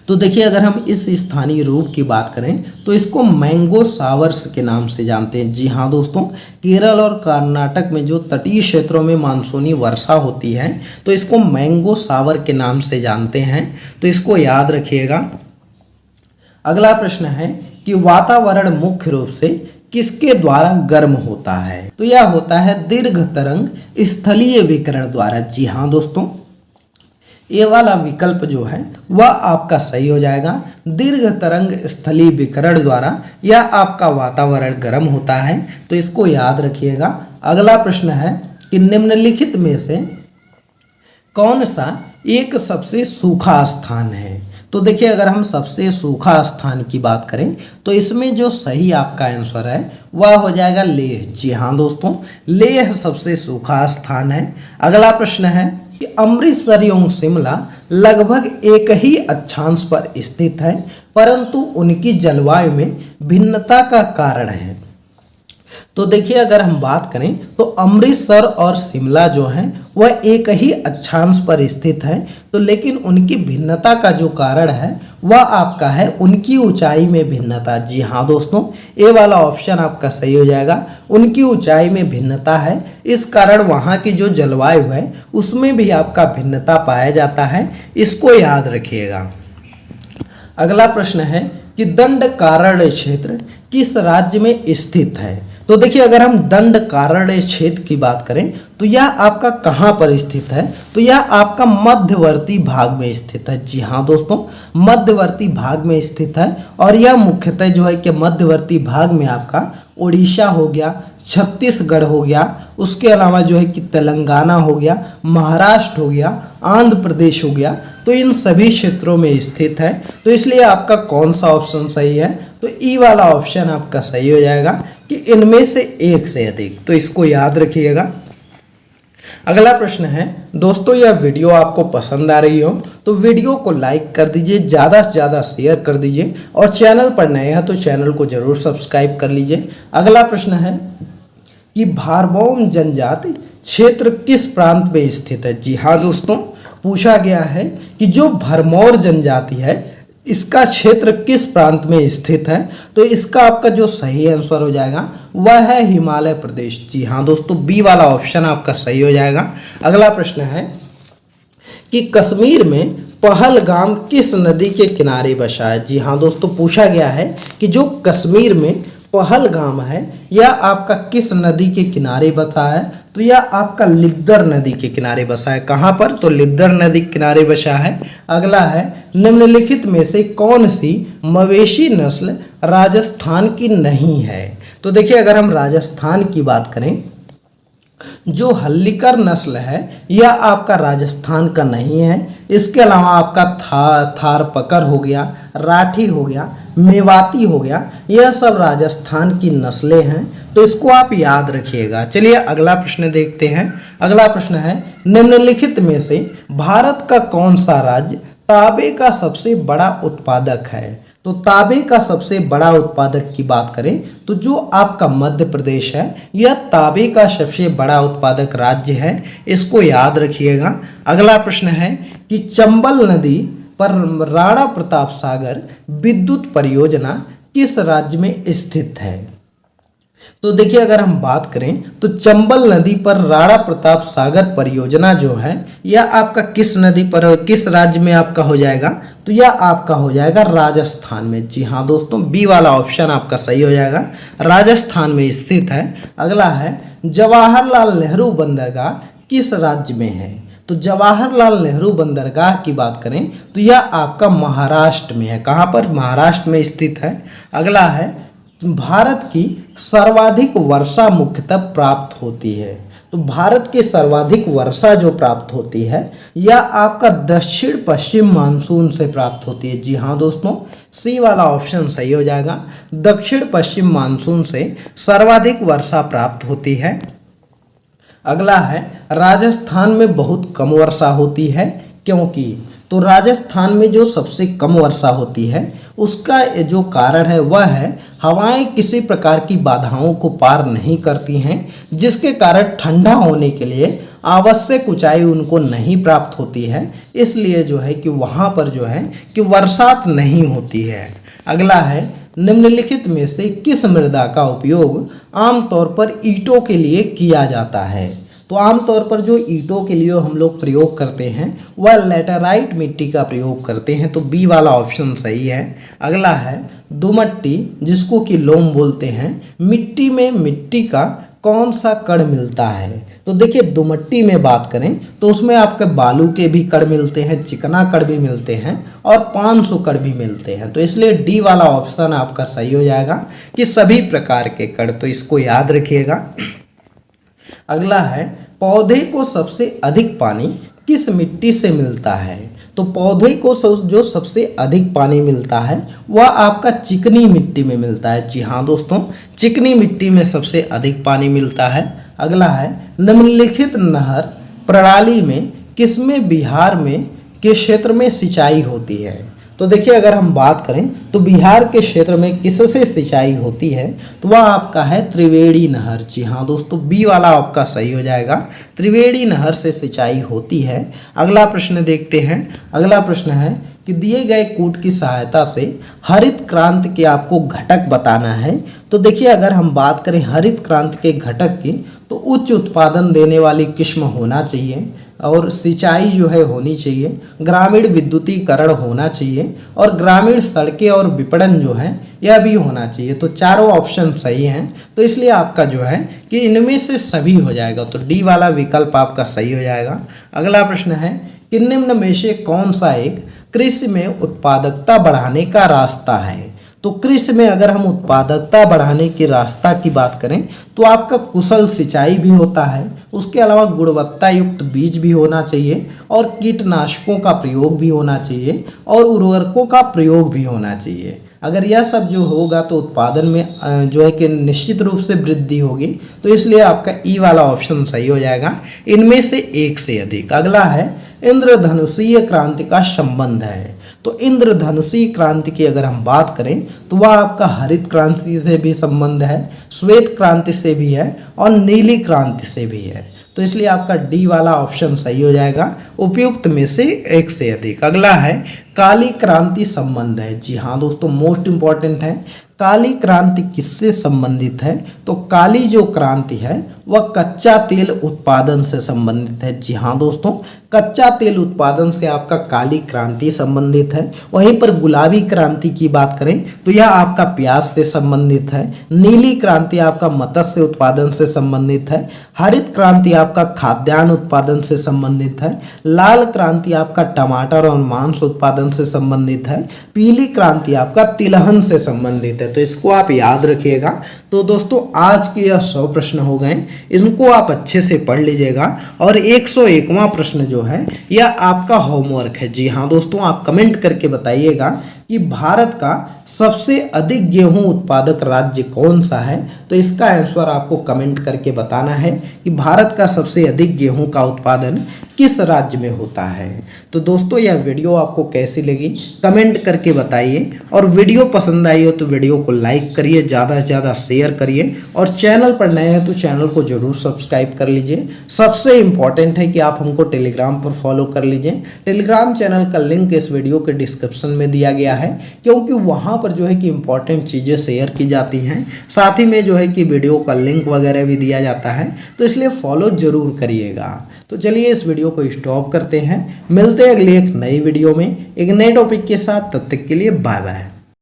तो देखिए, अगर हम इस स्थानीय रूप की बात करें तो इसको मैंगो शावर्स के नाम से जानते हैं। जी हाँ दोस्तों, केरल और कर्नाटक में जो तटीय क्षेत्रों में मानसूनी वर्षा होती है तो इसको मैंगो शावर के नाम से जानते हैं, तो इसको याद रखिएगा। अगला प्रश्न है कि वातावरण मुख्य रूप से किसके द्वारा गर्म होता है? तो यह होता है दीर्घ तरंग स्थलीय विकिरण द्वारा। जी हाँ दोस्तों, ये वाला विकल्प जो है वह आपका सही हो जाएगा। दीर्घ तरंग स्थलीय विकिरण द्वारा यह आपका वातावरण गर्म होता है, तो इसको याद रखिएगा। अगला प्रश्न है कि निम्नलिखित में से कौन सा एक सबसे सूखा स्थान है? तो देखिए, अगर हम सबसे सूखा स्थान की बात करें तो इसमें जो सही आपका आंसर है वह हो जाएगा लेह। जी हाँ दोस्तों, लेह सबसे सूखा स्थान है। अगला प्रश्न है कि अमृतसर एवं शिमला लगभग एक ही अक्षांश पर स्थित है परंतु उनकी जलवायु में भिन्नता का कारण है। तो देखिए, अगर हम बात करें तो अमृतसर और शिमला जो है वह एक ही अक्षांश पर स्थित है, तो लेकिन उनकी भिन्नता का जो कारण है वह आपका है उनकी ऊंचाई में भिन्नता। जी हाँ दोस्तों, ए वाला ऑप्शन आपका सही हो जाएगा। उनकी ऊंचाई में भिन्नता है, इस कारण वहाँ की जो जलवायु है उसमें भी आपका भिन्नता पाया जाता है, इसको याद रखिएगा। अगला प्रश्न है कि दंडकारण्य क्षेत्र किस राज्य में स्थित है? तो देखिए, अगर हम दंडकारण्य क्षेत्र की बात करें तो यह आपका कहाँ पर स्थित है? तो यह आपका मध्यवर्ती भाग में स्थित है। जी हाँ दोस्तों, मध्यवर्ती भाग में स्थित है और यह मुख्यतः जो है कि मध्यवर्ती भाग में आपका उड़ीसा हो गया, छत्तीसगढ़ हो गया, उसके अलावा जो है कि तेलंगाना हो गया, महाराष्ट्र हो गया, आंध्र प्रदेश हो गया, तो इन सभी क्षेत्रों में स्थित है। तो इसलिए आपका कौन सा ऑप्शन सही है? तो ई वाला ऑप्शन आपका सही हो जाएगा कि इनमें से एक से अधिक, तो इसको याद रखिएगा। अगला प्रश्न है दोस्तों, यह वीडियो आपको पसंद आ रही हो तो वीडियो को लाइक कर दीजिए, ज़्यादा से ज़्यादा शेयर कर दीजिए और चैनल पर नए हैं तो चैनल को जरूर सब्सक्राइब कर लीजिए। अगला प्रश्न है कि भारबोम जनजाति क्षेत्र किस प्रांत में स्थित है? जी हाँ दोस्तों, पूछा गया है कि जो भरमौर जनजाति है इसका क्षेत्र किस प्रांत में स्थित है? तो इसका आपका जो सही आंसर हो जाएगा वह है हिमालय प्रदेश। जी हाँ दोस्तों, बी वाला ऑप्शन आपका सही हो जाएगा। अगला प्रश्न है कि कश्मीर में पहलगाम किस नदी के किनारे बसा है? जी हाँ दोस्तों, पूछा गया है कि जो कश्मीर में पहलगाम है यह आपका किस नदी के किनारे बसा है? तो यह आपका लिद्दर नदी के किनारे बसा है। कहाँ पर? तो लिद्दर नदी के किनारे बसा है। अगला है निम्नलिखित में से कौन सी मवेशी नस्ल राजस्थान की नहीं है? तो देखिए, अगर हम राजस्थान की बात करें, जो हल्लीकर नस्ल है यह आपका राजस्थान का नहीं है। इसके अलावा आपका थारपकर हो गया, राठी हो गया, मेवाती हो गया, यह सब राजस्थान की नस्लें हैं, तो इसको आप याद रखिएगा। चलिए अगला प्रश्न देखते हैं। अगला प्रश्न है निम्नलिखित में से भारत का कौन सा राज्य तांबे का सबसे बड़ा उत्पादक है? तो तांबे का सबसे बड़ा उत्पादक की बात करें तो जो आपका मध्य प्रदेश है यह तांबे का सबसे बड़ा उत्पादक राज्य है, इसको याद रखिएगा। अगला प्रश्न है कि चंबल नदी पर राणा प्रताप सागर विद्युत परियोजना किस राज्य में स्थित है? तो देखिए, अगर हम बात करें तो चंबल नदी पर राणा प्रताप सागर परियोजना जो है यह आपका किस नदी पर, किस राज्य में आपका हो जाएगा? तो यह आपका हो जाएगा राजस्थान में। जी हाँ दोस्तों, बी वाला ऑप्शन आपका सही हो जाएगा, राजस्थान में स्थित है। अगला है जवाहरलाल नेहरू बंदरगाह किस राज्य में है? तो जवाहरलाल नेहरू बंदरगाह की बात करें तो यह आपका महाराष्ट्र में है। कहाँ पर? महाराष्ट्र में स्थित है। अगला है भारत की सर्वाधिक वर्षा मुख्यतः प्राप्त होती है। तो भारत की सर्वाधिक वर्षा जो प्राप्त होती है यह आपका दक्षिण पश्चिम मानसून से प्राप्त होती है। जी हाँ दोस्तों, सी वाला ऑप्शन सही हो जाएगा। दक्षिण पश्चिम मानसून से सर्वाधिक वर्षा प्राप्त होती है। अगला है राजस्थान में बहुत कम वर्षा होती है, क्योंकि तो राजस्थान में जो सबसे कम वर्षा होती है उसका जो कारण है वह है हवाएं किसी प्रकार की बाधाओं को पार नहीं करती हैं, जिसके कारण ठंडा होने के लिए आवश्यक ऊंचाई उनको नहीं प्राप्त होती है। इसलिए जो है कि वहाँ पर जो है कि वर्षात नहीं होती है। अगला है निम्नलिखित में से किस मृदा का उपयोग आमतौर पर ईंटों के लिए किया जाता है। तो आमतौर पर जो ईंटों के लिए हम लोग प्रयोग करते हैं वह लैटेराइट मिट्टी का प्रयोग करते हैं, तो बी वाला ऑप्शन सही है। अगला है दोमट्टी, जिसको कि लोम बोलते हैं, मिट्टी में मिट्टी का कौन सा कण मिलता है। तो देखिए दोमट्टी में बात करें तो उसमें आपके बालू के भी कण मिलते हैं, चिकना कण भी मिलते हैं और 500 कण भी मिलते हैं। तो इसलिए डी वाला ऑप्शन आपका सही हो जाएगा कि सभी प्रकार के कण, तो इसको याद रखिएगा। अगला है पौधे को सबसे अधिक पानी किस मिट्टी से मिलता है। तो पौधे को जो सबसे अधिक पानी मिलता है वह आपका चिकनी मिट्टी में मिलता है। जी हाँ दोस्तों, चिकनी मिट्टी में सबसे अधिक पानी मिलता है। अगला है निम्नलिखित नहर प्रणाली में किसमें बिहार में के क्षेत्र में सिंचाई होती है। तो देखिए अगर हम बात करें तो बिहार के क्षेत्र में किससे सिंचाई होती है तो वह आपका है त्रिवेणी नहर। जी हाँ दोस्तों, बी वाला आपका सही हो जाएगा, त्रिवेणी नहर से सिंचाई होती है। अगला प्रश्न देखते हैं। अगला प्रश्न है कि दिए गए कूट की सहायता से हरित क्रांति के आपको घटक बताना है। तो देखिए अगर हम बात करें हरित क्रांति के घटक की तो उच्च उत्पादन देने वाली किस्म होना चाहिए और सिंचाई जो है होनी चाहिए, ग्रामीण विद्युतीकरण होना चाहिए और ग्रामीण सड़कें और विपणन जो है यह भी होना चाहिए। तो चारों ऑप्शन सही हैं, तो इसलिए आपका जो है कि इनमें से सभी हो जाएगा, तो डी वाला विकल्प आपका सही हो जाएगा। अगला प्रश्न है कि निम्न में से कौन सा एक कृषि में उत्पादकता बढ़ाने का रास्ता है। तो कृषि में अगर हम उत्पादकता बढ़ाने के रास्ता की बात करें तो आपका कुशल सिंचाई भी होता है, उसके अलावा गुणवत्ता युक्त बीज भी होना चाहिए और कीटनाशकों का प्रयोग भी होना चाहिए और उर्वरकों का प्रयोग भी होना चाहिए। अगर यह सब जो होगा तो उत्पादन में जो है कि निश्चित रूप से वृद्धि होगी, तो इसलिए आपका ई वाला ऑप्शन सही हो जाएगा, इनमें से एक से अधिक। अगला है इंद्रधनुषीय क्रांति का संबंध है। तो इंद्रधनुषीय क्रांति की अगर हम बात करें तो वह आपका हरित क्रांति से भी संबंध है, श्वेत क्रांति से भी है और नीली क्रांति से भी है। तो इसलिए आपका डी वाला ऑप्शन सही हो जाएगा, उपयुक्त में से एक से अधिक। अगला है काली क्रांति संबंध है। जी हाँ दोस्तों, मोस्ट इंपॉर्टेंट है। काली क्रांति किससे संबंधित है। तो काली जो क्रांति है वह कच्चा तेल उत्पादन से संबंधित है। जी हाँ दोस्तों, कच्चा तेल उत्पादन से आपका काली क्रांति संबंधित है। वहीं पर गुलाबी क्रांति की बात करें तो यह आपका प्याज से संबंधित है। नीली क्रांति आपका मत्स्य उत्पादन से संबंधित है। हरित क्रांति आपका खाद्यान्न उत्पादन से संबंधित है। लाल क्रांति आपका टमाटर और मांस उत्पादन से संबंधित है। पीली क्रांति आपका तिलहन से संबंधित है। तो इसको आप याद रखिएगा। तो दोस्तों आज के यह 100 प्रश्न हो गए, इनको आप अच्छे से पढ़ लीजिएगा और 101वां प्रश्न जो है यह आपका होमवर्क है। जी हाँ दोस्तों, आप कमेंट करके बताइएगा कि भारत का सबसे अधिक गेहूं उत्पादक राज्य कौन सा है। तो इसका आंसर आपको कमेंट करके बताना है कि भारत का सबसे अधिक गेहूं का उत्पादन किस राज्य में होता है। तो दोस्तों यह वीडियो आपको कैसी लगी कमेंट करके बताइए और वीडियो पसंद आई हो तो वीडियो को लाइक करिए, ज़्यादा से ज़्यादा शेयर करिए और चैनल पर नए हैं तो चैनल को जरूर सब्सक्राइब कर लीजिए। सबसे इम्पॉर्टेंट है कि आप हमको टेलीग्राम पर फॉलो कर लीजिए। टेलीग्राम चैनल का लिंक इस वीडियो के डिस्क्रिप्शन में दिया गया है, क्योंकि वहाँ पर जो है कि इम्पॉर्टेंट चीज़ें शेयर की जाती हैं, साथ ही में जो है कि वीडियो का लिंक वगैरह भी दिया जाता है, तो इसलिए फॉलो ज़रूर करिएगा। तो चलिए इस वीडियो को स्टॉप करते हैं, मिलते हैं अगली एक नई वीडियो में एक नए टॉपिक के साथ। तब तक के लिए बाय बाय।